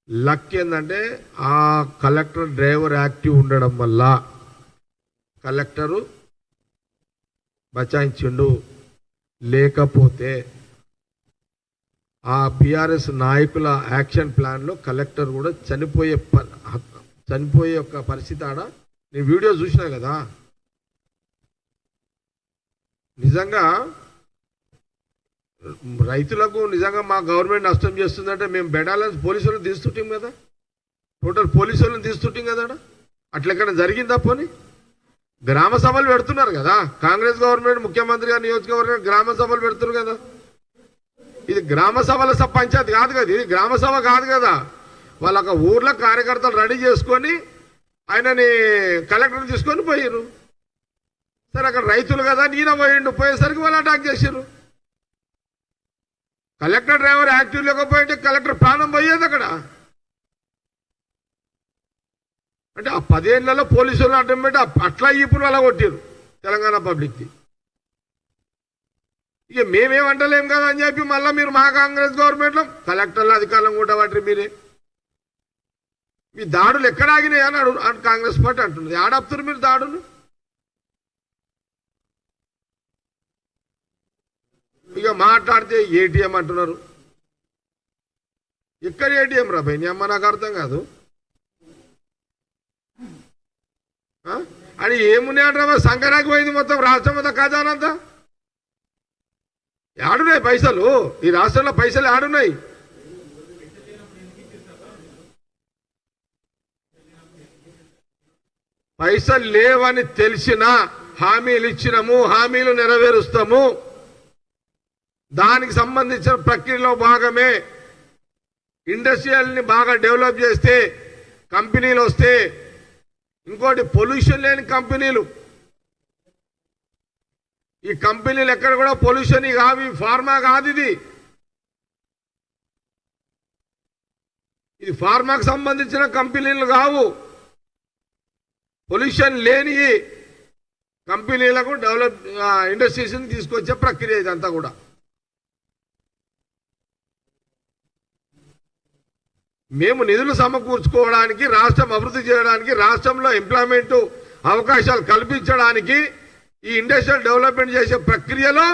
లక్ ఏంటంటే ఆ కలెక్టర్ డ్రైవర్ యాక్టివ్ ఉండడం వల్ల కలెక్టరు బచాయించిండు. లేకపోతే ఆ బీఆర్ఎస్ నాయకుల యాక్షన్ ప్లాన్లో కలెక్టర్ కూడా చనిపోయే ఒక పరిస్థితి ఆడ నేను వీడియో చూసినా కదా. నిజంగా రైతులకు నిజంగా మా గవర్నమెంట్ నష్టం చేస్తుందంటే మేము బెడాలెన్స్ పోలీసులను తీస్తుంటాం కదా, టోటల్ పోలీసులను తీస్తుంటాం కదా. అట్లా ఎక్కడ జరిగిందా? పోనీ గ్రామ సభలు పెడుతున్నారు కదా కాంగ్రెస్ గవర్నమెంట్, ముఖ్యమంత్రి గారు నియోజకవర్గం గ్రామ సభలు పెడుతున్నారు కదా. ఇది గ్రామ సభల పంచాయతీ కాదు కదా, ఇది గ్రామ సభ కాదు కదా. వాళ్ళ ఊర్లో కార్యకర్తలు రెడీ చేసుకొని ఆయనని కలెక్టర్ తీసుకొని పోయారు. సరే అక్కడ రైతులు కదా, ఈయన పోయేసరికి వాళ్ళు అటాక్ చేశారు. కలెక్టర్ డ్రైవర్ యాక్టివ్ లేకపోయింటే కలెక్టర్ ప్రాణం పోయేది అక్కడ. అంటే ఆ 10 ఏళ్లలో పోలీసులు అడ్డం పెట్టి అట్లా ఇప్పుడు అలా కొట్టారు తెలంగాణ పబ్లిక్ది. ఇక మేమేమంటలేం కదా అని చెప్పి మళ్ళీ మీరు మా కాంగ్రెస్ గవర్నమెంట్లో కలెక్టర్ల అధికారం కూడా వాటి మీరే. మీ దాడులు ఎక్కడ ఆగినాయి అని కాంగ్రెస్ పార్టీ అంటున్నది. ఆడాపుతారు మీరు దాడులు. ఇక మాట్లాడితే ఏటీఎం అంటున్నారు. ఎక్కడ ఏటీఎం రా భయ్, నీ అమ్మ నాకు అర్థం కాదు. అని ఏమున్నాయంటారా? సంకరాకి పోయింది మొత్తం రాష్ట్రం అంతా, ఖజానంతా. ఆడున్నాయి పైసలు, ఈ రాష్ట్రంలో పైసలు ఆడున్నాయి. పైసలు లేవని తెలిసినా హామీలు ఇచ్చినాము, హామీలు నెరవేరుస్తాము. దానికి సంబంధించిన ప్రక్రియలో భాగమే ఇండస్ట్రియల్ని బాగా డెవలప్ చేస్తే కంపెనీలు వస్తే, ఇంకోటి పొల్యూషన్ లేని కంపెనీలు. ఈ కంపెనీలు ఎక్కడ కూడా పొల్యూషన్ కావి, ఫార్మా కాదు. ఇది ఫార్మాకు సంబంధించిన కంపెనీలు కావు. పొల్యూషన్ లేని కంపెనీలకు డెవలప్ ఇండస్ట్రీస్ని తీసుకొచ్చే ప్రక్రియ ఇదంతా కూడా. మేము నిధులు సమకూర్చుకోవడానికి, రాష్ట్రం అభివృద్ధి చేయడానికి, రాష్ట్రంలో ఎంప్లాయ్మెంట్ అవకాశాలు కల్పించడానికి, ఈ ఇండస్ట్రియల్ డెవలప్మెంట్ చేసే ప్రక్రియలో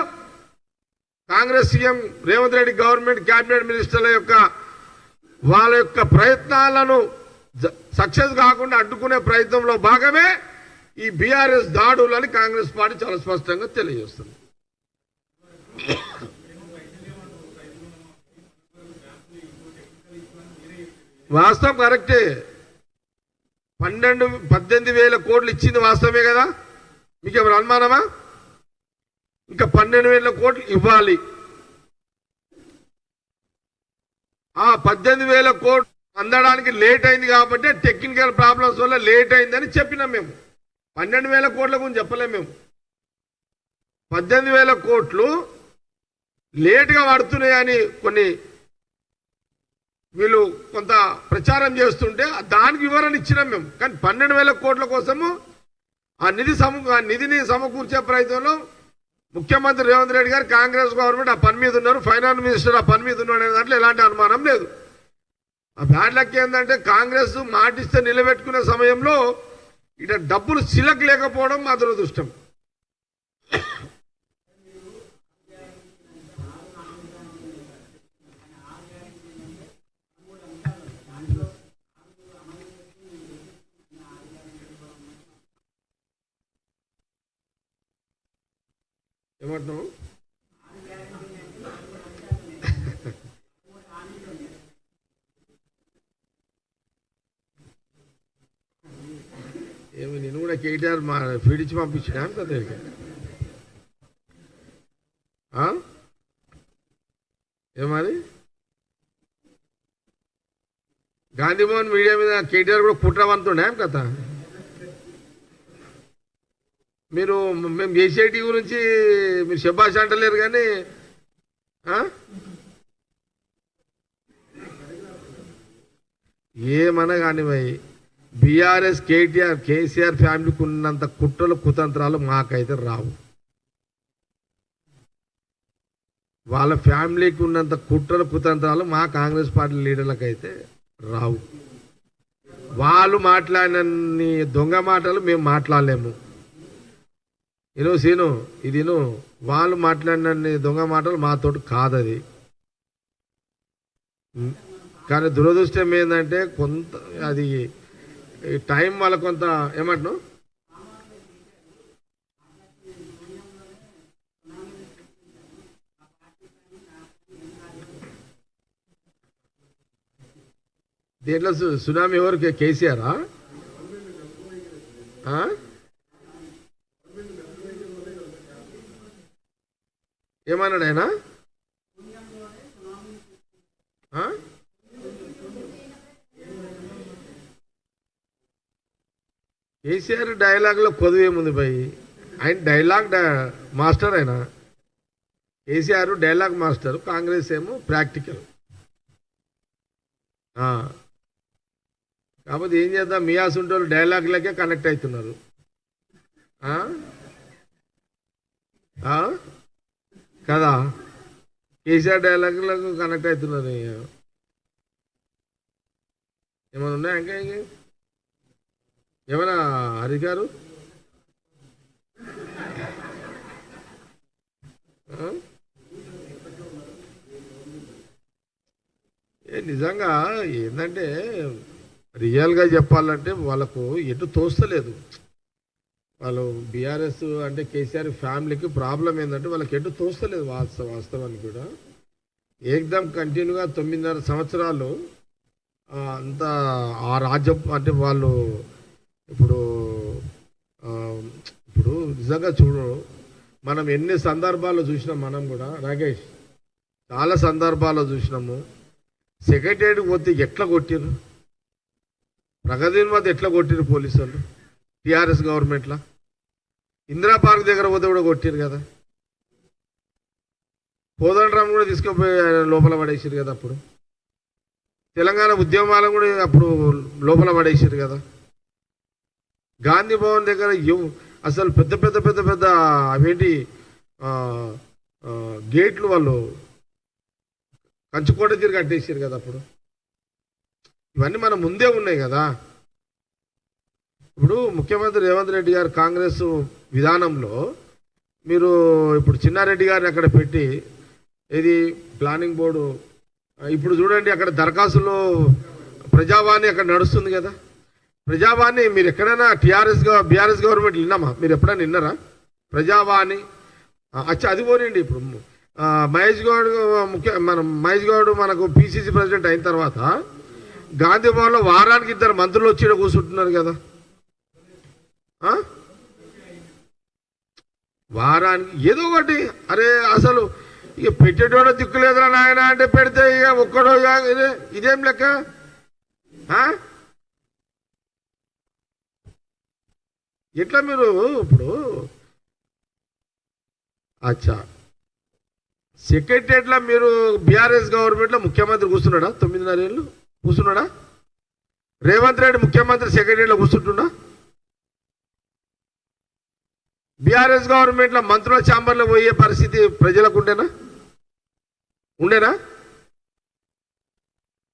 Congress CM Revanth Reddy government cabinet మినిస్టర్ల యొక్క వాళ్ళ యొక్క ప్రయత్నాలను సక్సెస్ కాకుండా అడ్డుకునే ప్రయత్నంలో భాగమే ఈ బీఆర్ఎస్ దాడులని కాంగ్రెస్ పార్టీ చాలా స్పష్టంగా తెలియజేస్తుంది. వాస్తవం కరెక్టే. 18,000 కోట్లు ఇచ్చింది వాస్తవమే కదా, మీకేమైనా అనుమానమా? ఇంకా 12,000 కోట్లు ఇవ్వాలి. ఆ 18,000 కోట్లు అందడానికి లేట్ అయింది కాబట్టి టెక్నికల్ ప్రాబ్లమ్స్ వల్ల లేట్ అయిందని చెప్పినాం. మేము 12,000 కోట్ల గురించి చెప్పలేము. మేము 18,000 కోట్లు లేట్గా పడుతున్నాయని కొన్ని వీళ్ళు కొంత ప్రచారం చేస్తుంటే దానికి వివరణ ఇచ్చినాం మేము. కానీ 12,000 కోట్ల కోసము ఆ నిధిని సమకూర్చే ప్రయత్నంలో ముఖ్యమంత్రి రేవంత్ రెడ్డి గారు, కాంగ్రెస్ గవర్నమెంట్ ఆ పని మీద ఉన్నారు, ఫైనాన్స్ మినిస్టర్ ఆ పని మీద ఉన్నాడు అనే దాంట్లో ఎలాంటి అనుమానం లేదు. ఆ బ్యాడ్ లక్ ఏంటంటే కాంగ్రెస్ మాటిస్తే నిలబెట్టుకునే సమయంలో ఇట డబ్బులు సిలక్ లేకపోవడం మా దురదృష్టం. ఏమంటున్నావు? ఏమి నేను కూడా కేటీఆర్ మా ఫీడ్ ఇచ్చి పంపించినా దగ్గరికి. ఏమని గాంధీభవన్ మీడియా మీద కేటీఆర్ కూడా కుట్రవంతుండే కదా. మీరు మేము జేసీఐటీ గురించి మీరు శబాష్ అంటలేరు కానీ ఏమన్నా కానీ భయ్ బీఆర్ఎస్ కేసీఆర్ ఫ్యామిలీకి ఉన్నంత కుట్రలు కుతంత్రాలు మాకైతే రావు. వాళ్ళ ఫ్యామిలీకి ఉన్నంత కుట్రలు కుతంత్రాలు మా కాంగ్రెస్ పార్టీ లీడర్లకైతే రావు. వాళ్ళు మాట్లాడినన్ని దొంగ మాటలు మేము మాట్లాడలేము. సీను ఇది వాళ్ళు మాట్లాడినన్ని దొంగ మాటలు మాతోటి కాదది. కానీ దురదృష్టం ఏంటంటే కొంత అది టైం వాళ్ళ కొంత ఏమంటున్నావు దీంట్లో సునామీ ఎవరు? కేసీఆరా? ఏమన్నాడు ఆయన? కేసీఆర్ డైలాగ్లో కొదువు ఏముంది భయ్? ఆయన డైలాగ్ మాస్టర్. ఆయన కేసీఆర్ డైలాగ్ మాస్టర్, కాంగ్రెస్ ఏమో ప్రాక్టికల్. కాకపోతే ఏం చేద్దాం, మియాసుంటోళ్ళు డైలాగ్లకే కనెక్ట్ అవుతున్నారు కదా. కేసీఆర్ డైలాగులకు కనెక్ట్ అవుతున్నారు. ఏమైనా ఉన్నాయా ఇంకా? ఏమైనా హరి గారు నిజంగా ఏంటంటే రియల్గా చెప్పాలంటే వాళ్ళకు ఎటు తోస్తలేదు. వాళ్ళు బీఆర్ఎస్ అంటే కేసీఆర్ ఫ్యామిలీకి ప్రాబ్లం ఏంటంటే వాళ్ళకి ఎటు తోస్తలేదు. వాస్తవానికి కూడా ఏకదమ్ కంటిన్యూగా 9.5 సంవత్సరాలు అంతా ఆ రాజ్యం అంటే వాళ్ళు ఇప్పుడు నిజంగా చూడు, మనం ఎన్ని సందర్భాల్లో చూసినాం. మనం కూడా రాకేష్ చాలా సందర్భాల్లో చూసినాము. సెక్రటరీకి పోతే ఎట్లా కొట్టిరు, ప్రగతి మధ్య ఎట్లా కొట్టిరు పోలీసు వాళ్ళు టీఆర్ఎస్ గవర్నమెంట్లో. ఇందిరా పార్క్ దగ్గర పోతే కూడా కొట్టిరు కదా. కోదండరామ్ కూడా తీసుకుపోయి లోపల పడేసారు కదా. అప్పుడు తెలంగాణ ఉద్యమాలను కూడా అప్పుడు లోపల పడేసారు కదా. గాంధీ భవన్ దగ్గర అసలు పెద్ద పెద్ద పెద్ద పెద్ద అవేంటి గేట్లు వాళ్ళు కంచుకోట తీరు కట్టేసారు కదా. అప్పుడు ఇవన్నీ మన ముందే ఉన్నాయి కదా. ఇప్పుడు ముఖ్యమంత్రి రేవంత్ రెడ్డి గారు కాంగ్రెస్ విధానంలో మీరు ఇప్పుడు చిన్నారెడ్డి గారిని అక్కడ పెట్టి ఇది ప్లానింగ్ బోర్డు ఇప్పుడు చూడండి అక్కడ దరఖాస్తులో ప్రజావాణి అక్కడ నడుస్తుంది కదా. ప్రజావాణి మీరు ఎక్కడైనా బీఆర్ఎస్ గవర్నమెంట్ విన్నామా? మీరు ఎప్పుడైనా విన్నారా ప్రజావాణి? అచ్చా అది పోనండి. ఇప్పుడు మహేష్ గౌడ్ మహేష్ గౌడ్ మనకు పిసిసి ప్రెసిడెంట్ అయిన తర్వాత గాంధీ భవన్లో వారానికి 2 మంత్రులు వచ్చి కూర్చుంటున్నారు కదా. వారానికి ఏదో ఒకటి. అరే అసలు ఇక పెట్టేటోడో దిక్కులేదురా నాయన అంటే పెడితే ఇక ఒక్కడో ఇదేం లెక్క? ఎట్లా మీరు ఇప్పుడు అచ్చా సెక్రటరియట్లో మీరు బీఆర్ఎస్ గవర్నమెంట్లో ముఖ్యమంత్రి కూర్చున్నాడా? 9.5 ఏళ్ళు కూర్చున్నాడా? రేవంత్ రెడ్డి ముఖ్యమంత్రి సెక్రటరియట్లో కూర్చుంటున్నా? బీఆర్ఎస్ గవర్నమెంట్లో మంత్రుల ఛాంబర్లో పోయే పరిస్థితి ప్రజలకు ఉండేనా?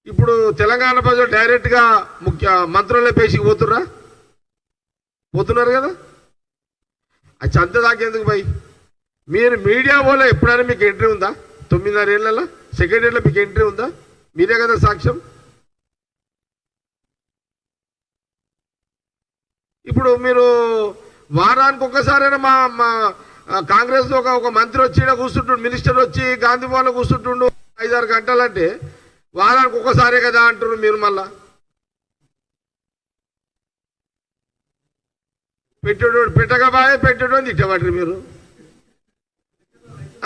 ఇప్పుడు తెలంగాణ ప్రజలు డైరెక్ట్గా మంత్రులే పేషికి పోతున్నారు కదా. అది అంత దాకేందుకు భయ్? మీరు మీడియా వాళ్ళు ఎప్పుడైనా మీకు ఎంట్రీ ఉందా? 9.5 ఏళ్ళలో సెక్రటరీలో మీకు ఎంట్రీ ఉందా? మీరే కదా సాక్ష్యం. ఇప్పుడు మీరు వారానికి ఒక్కసారైనా మా కాంగ్రెస్ ఒక మంత్రి వచ్చి కూర్చుంటుండు, మినిస్టర్ వచ్చి గాంధీ భవన్లో కూర్చుంటుండు 5-6 గంటలంటే వారానికి ఒక్కసారే కదా అంటున్నారు మీరు. మళ్ళా పెట్టేటోడు తిట్టబట్టి మీరు.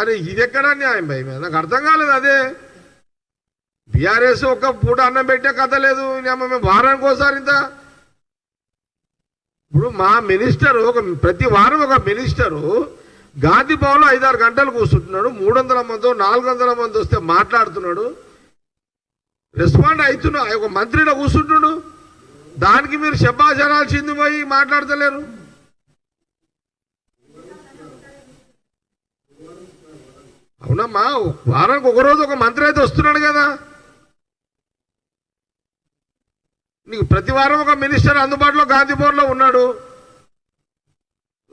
అరే ఇది ఎక్కడ న్యాయం భయ? నాకు అర్థం కాలేదు. అదే బీఆర్ఎస్ ఒక పూట అన్నం పెట్టే కథ లేదు. మేము వారానికి ఒకసారి ఇంత. ఇప్పుడు మా మినిస్టరు ప్రతి వారం ఒక మినిస్టరు గాంధీ భవన్లో 5-6 గంటలు కూర్చుంటున్నాడు. 300 మందో 400 మంది వస్తే మాట్లాడుతున్నాడు, రెస్పాండ్ అవుతున్నాడు. ఒక మంత్రిలో కూర్చుంటున్నాడు. దానికి మీరు శబ్బాజనాల్సింది పోయి మాట్లాడతలేరు. అవునమ్మా, వారానికి ఒకరోజు ఒక మంత్రి అయితే వస్తున్నాడు కదా. నీకు ప్రతి వారం ఒక మినిస్టర్ అందుబాటులో గాంధీ భవన్లో ఉన్నాడు.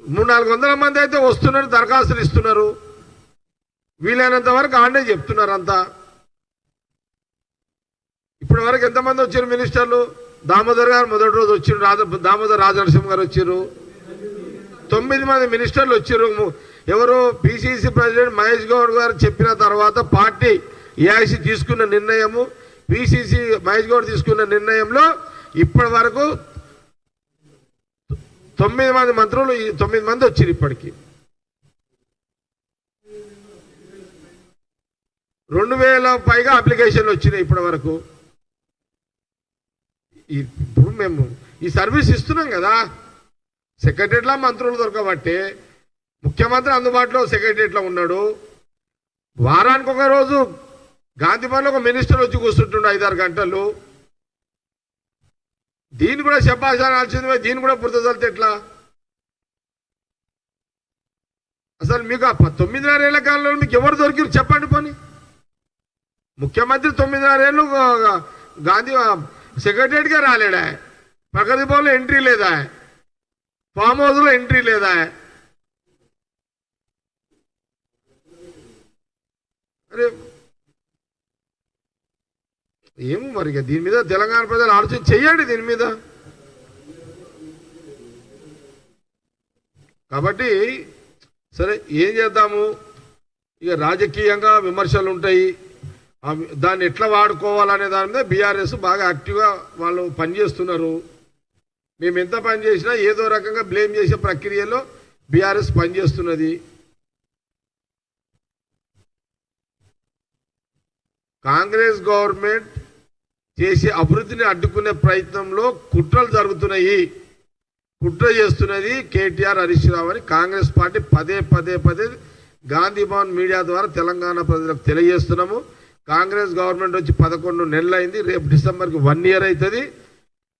300-400 మంది అయితే వస్తున్నారు, దరఖాస్తులు ఇస్తున్నారు. వీలైనంత వరకు ఆడే చెప్తున్నారు అంతా. ఇప్పటి వరకు ఎంతమంది వచ్చారు మినిస్టర్లు? దామోదర్ గారు మొదటి రోజు వచ్చారు, దామోదర్ రాజనరసింహ గారు వచ్చారు. 9 మంది మినిస్టర్లు వచ్చారు. ఎవరు? పిసిసి ప్రెసిడెంట్ మహేష్ గౌడ్ గారు చెప్పిన తర్వాత పార్టీ ఏఐసి తీసుకున్న నిర్ణయము, పిసిసి మహేష్ గౌడ్ తీసుకున్న నిర్ణయంలో ఇప్పటి వరకు 9 మంది మంత్రులు 9 మంది వచ్చారు. ఇప్పటికి 2000 పైగా అప్లికేషన్లు వచ్చినాయి ఇప్పటి వరకు. ఇప్పుడు మేము ఈ సర్వీస్ ఇస్తున్నాం కదా. సెక్రటరీలో మంత్రులు దొరకబట్టే ముఖ్యమంత్రి అందుబాటులో సెక్రటరీలో ఉన్నాడు. వారానికి ఒక రోజు గాంధీ భవన్లో ఒక మినిస్టర్ వచ్చి కూర్చుంటుండు 5-6 గంటలు. దీన్ని కూడా చెప్పాల్సింది, దీన్ని కూడా పుర్తదలితే ఎట్లా? అసలు మీకు 9.5 ఏళ్ల కాలంలో మీకు ఎవరు దొరికిరు చెప్పండి. పోనీ ముఖ్యమంత్రి 9.5 ఏళ్ళు గాంధీ సెక్రటరీగా రాలేడా? ప్రగతి భవన్లో ఎంట్రీ లేదా? ఫామ్ హౌస్లో ఎంట్రీ లేదా? అరే ఏమో మరి దీని మీద తెలంగాణ ప్రజలు ఆలోచన చెయ్యండి దీని మీద. కాబట్టి సరే ఏం చేద్దాము, ఇక రాజకీయంగా విమర్శలు ఉంటాయి, దాన్ని ఎట్లా వాడుకోవాలనే దాని మీద బీఆర్ఎస్ బాగా యాక్టివ్గా వాళ్ళు పనిచేస్తున్నారు. మేము ఎంత పని చేసినా ఏదో రకంగా బ్లేమ్ చేసే ప్రక్రియలో బీఆర్ఎస్ పనిచేస్తున్నది. కాంగ్రెస్ గవర్నమెంట్ చేసే అభివృద్ధిని అడ్డుకునే ప్రయత్నంలో కుట్రలు జరుగుతున్నాయి. కుట్ర చేస్తున్నది కేటీఆర్, హరీష్ రావు అని కాంగ్రెస్ పార్టీ పదే గాంధీ భవన్ మీడియా ద్వారా తెలంగాణ ప్రజలకు తెలియజేస్తున్నాము. కాంగ్రెస్ గవర్నమెంట్ వచ్చి 11 నెలలు అయింది. రేపు డిసెంబర్కి 1 ఇయర్ అవుతుంది.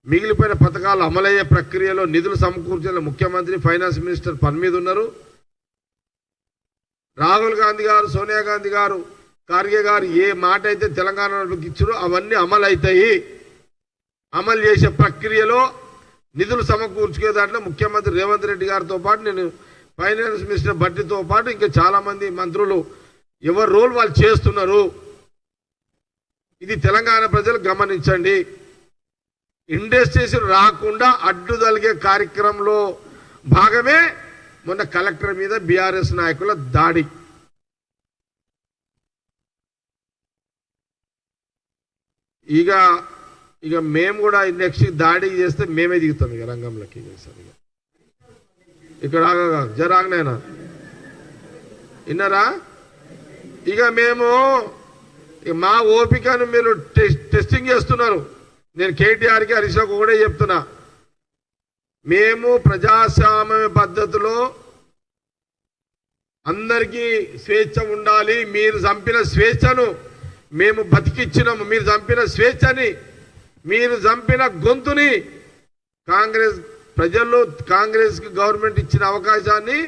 మిగిలిపోయిన పథకాలు అమలయ్యే ప్రక్రియలో నిధులు సమకూర్చిన ముఖ్యమంత్రి, ఫైనాన్స్ మినిస్టర్ పని మీద ఉన్నారు. రాహుల్ గాంధీ గారు, సోనియా గాంధీ గారు, ఖార్గే గారు ఏ మాట అయితే తెలంగాణలోకి ఇచ్చారో అవన్నీ అమలు అవుతాయి. అమలు చేసే ప్రక్రియలో నిధులు సమకూర్చుకే దాంట్లో ముఖ్యమంత్రి రేవంత్ రెడ్డి గారితో పాటు నేను ఫైనాన్స్ మినిస్టర్ భట్టితో పాటు ఇంకా చాలా మంది మంత్రులు ఎవరి రోల్ వాళ్ళు చేస్తున్నారు. ఇది తెలంగాణ ప్రజలు గమనించండి. ఇండస్ట్రీస్ రాకుండా అడ్డుదలిగే కార్యక్రమంలో భాగమే మొన్న కలెక్టర్ మీద బీఆర్ఎస్ నాయకుల దాడి. ఇక మేము కూడా నెక్స్ట్ దాడి చేస్తే మేమే దిగుతాం ఇక రంగంలోకి. ఇక్కడ జరాగనైనా విన్నారా? ఇక మేము మా ఓపికను మీరు టెస్టింగ్ చేస్తున్నారు. నేను కేటీఆర్కి హరీష్ రావుకు కూడా చెప్తున్నా, మేము ప్రజాస్వామ్య పద్ధతిలో అందరికీ స్వేచ్ఛ ఉండాలి. మీరు చంపిన స్వేచ్ఛను మేము బతికిచ్చినాము. మీరు చంపిన స్వేచ్ఛని, మీరు చంపిన గొంతుని కాంగ్రెస్ ప్రజల్లో కాంగ్రెస్ గవర్నమెంట్ ఇచ్చిన అవకాశాన్ని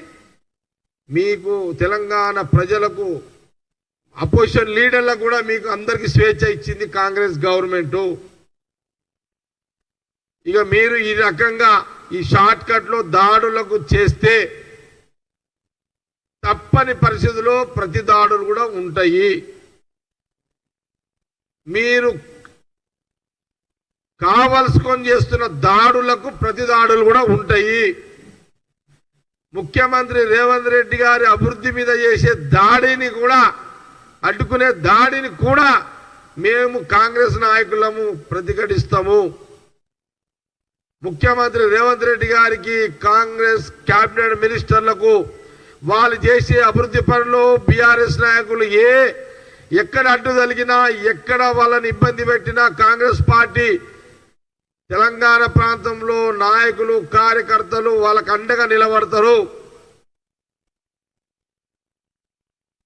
మీకు తెలంగాణ ప్రజలకు అపోజిషన్ లీడర్లకు కూడా మీకు అందరికీ స్వేచ్ఛ ఇచ్చింది కాంగ్రెస్ గవర్నమెంట్. ఇక మీరు ఈ రకంగా ఈ షార్ట్ కట్ లో దాడులకు చేస్తే తప్పని పరిస్థితుల్లో ప్రతి దాడులు కూడా ఉంటాయి. మీరు కావలసుకొని చేస్తున్న దాడులకు ప్రతి దాడులు కూడా ఉంటాయి. ముఖ్యమంత్రి రేవంత్ రెడ్డి గారి అభివృద్ధి మీద చేసే దాడిని కూడా అడ్డుకునే దాడిని కూడా మేము కాంగ్రెస్ నాయకులము ప్రతిఘటిస్తాము. ముఖ్యమంత్రి రేవంత్ రెడ్డి గారికి కాంగ్రెస్ కేబినెట్ మినిస్టర్లకు వాళ్ళు చేసే అభివృద్ధి పనులు బీఆర్ఎస్ నాయకులు ఎక్కడ అడ్డు తగిలినా ఎక్కడ వాళ్ళని ఇబ్బంది పెట్టినా కాంగ్రెస్ పార్టీ తెలంగాణ ప్రాంతంలో నాయకులు కార్యకర్తలు వాళ్ళకు అండగా నిలబడతారు.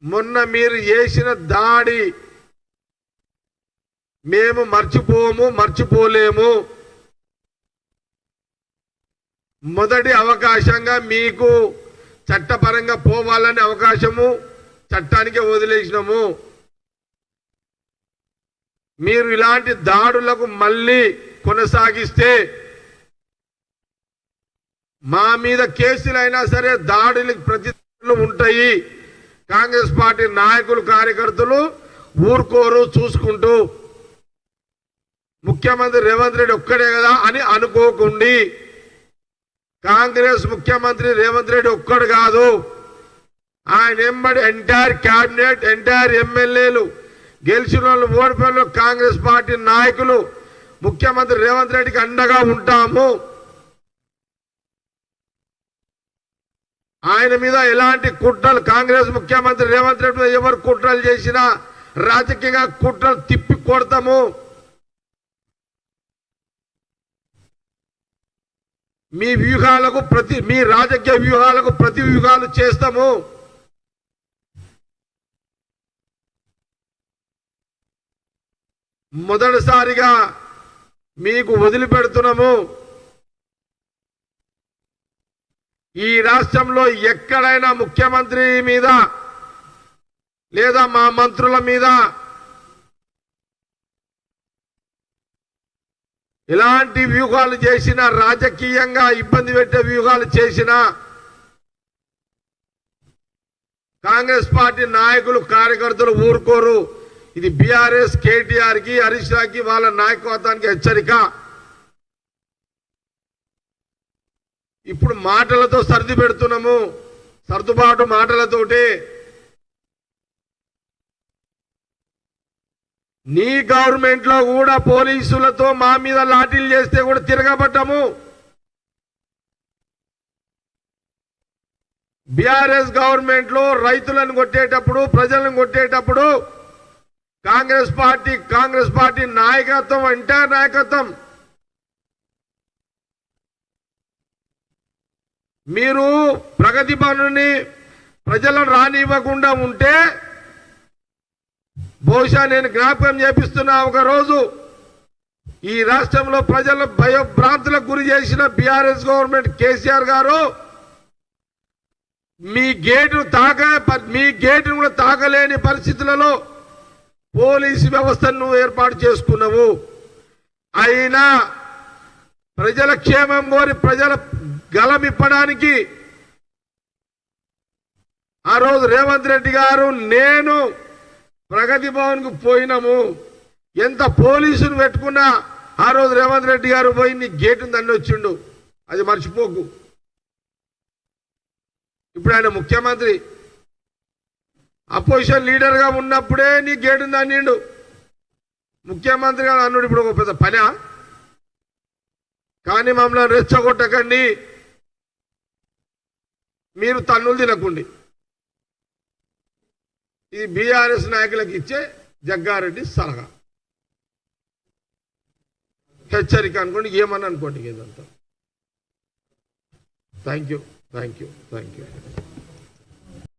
మొన్న మీరు చేసిన దాడి మేము మర్చిపోలేము. మొదటి అవకాశంగా మీకు చట్టపరంగా పోవాలనే అవకాశము చట్టానికే వదిలేసినాము. మీరు ఇలాంటి దాడులకు మళ్ళీ కొనసాగిస్తే మా మీద కేసులైనా సరే దాడులకు ప్రతిదాడులు ఉంటాయి. కాంగ్రెస్ పార్టీ నాయకులు కార్యకర్తలు ఊరుకోరు చూసుకుంటూ. ముఖ్యమంత్రి రేవంత్ రెడ్డి ఒక్కడే కదా అని అనుకోకండి. కాంగ్రెస్ ముఖ్యమంత్రి రేవంత్ రెడ్డి ఒక్కడు కాదు, ఆయన ఎంబడి ఎంటైర్ క్యాబినెట్ ఎంటైర్ ఎమ్మెల్యేలు గెలిచిన వాళ్ళు ఓడిపోయిన కాంగ్రెస్ పార్టీ నాయకులు ముఖ్యమంత్రి రేవంత్ రెడ్డికి అండగా ఉంటాము. ఆయన మీద ఎలాంటి కుట్రలు కాంగ్రెస్ ముఖ్యమంత్రి రేవంత్ రెడ్డి మీద ఎవరు కుట్రలు చేసినా రాజకీయంగా కుట్రలు తిప్పి కొడతాము. మీ రాజకీయ వ్యూహాలకు ప్రతి వ్యూహాలు చేస్తాము. మొదటిసారిగా మీకు వదిలిపెడుతున్నాము. ఈ రాష్ట్రంలో ఎక్కడైనా ముఖ్యమంత్రి మీద లేదా మా మంత్రుల మీద ఎలాంటి వ్యూహాలు చేసినా రాజకీయంగా ఇబ్బంది పెట్టే వ్యూహాలు చేసినా కాంగ్రెస్ పార్టీ నాయకులు కార్యకర్తలు ఊరుకోరు. ఇది బీఆర్ఎస్ కేటీఆర్ కి హరీష్ రావుకి వాళ్ళ నాయకత్వానికి హెచ్చరిక. ఇప్పుడు మాటలతో సర్ది పెడుతున్నాము, సర్దుబాటు మాటలతోటి. నీ గవర్నమెంట్ లో కూడా పోలీసులతో మా మీద లాఠీలు చేస్తే కూడా తిరగబడ్డాము. బీఆర్ఎస్ గవర్నమెంట్ లో రైతులను కొట్టేటప్పుడు ప్రజలను కొట్టేటప్పుడు కాంగ్రెస్ పార్టీ నాయకత్వం ఎంటైర్ నాయకత్వం మీరు ప్రగతి పనుని ప్రజలను రానివ్వకుండా ఉంటే బహుశా నేను జ్ఞాపకం చేపిస్తున్నా, ఒక రోజు ఈ రాష్ట్రంలో ప్రజల భయభ్రాంతులకు గురి చేసిన బీఆర్ఎస్ గవర్నమెంట్ కేసీఆర్ గారు మీ గేటును కూడా తాకలేని పరిస్థితులలో పోలీసు వ్యవస్థను ఏర్పాటు చేసుకున్నావు. అయినా ప్రజల క్షేమం కోరి ప్రజల గలమిప్పడానికి ఆ రోజు రేవంత్ రెడ్డి గారు నేను ప్రగతి భవన్కు పోయినాము. ఎంత పోలీసులు పెట్టుకున్నా ఆ రోజు రేవంత్ రెడ్డి గారు పోయి నీ గేటు దండి వచ్చిండు, అది మర్చిపోకు. ఇప్పుడు ఆయన ముఖ్యమంత్రి, అపోజిషన్ లీడర్గా ఉన్నప్పుడే నీ గేటు దండిండు. ముఖ్యమంత్రిగా అన్నాడు, ఇప్పుడు ఒక పెద్ద పనా? కానీ మమ్మల్ని రెచ్చగొట్టకండి, మీరు తన్నులు తినకండి. ఇది బీఆర్ఎస్ నాయకులకు ఇచ్చే జగ్గారెడ్డి సలహా, హెచ్చరిక అనుకోండి, ఏమని అనుకోండి. ఇదంతా థ్యాంక్ యూ.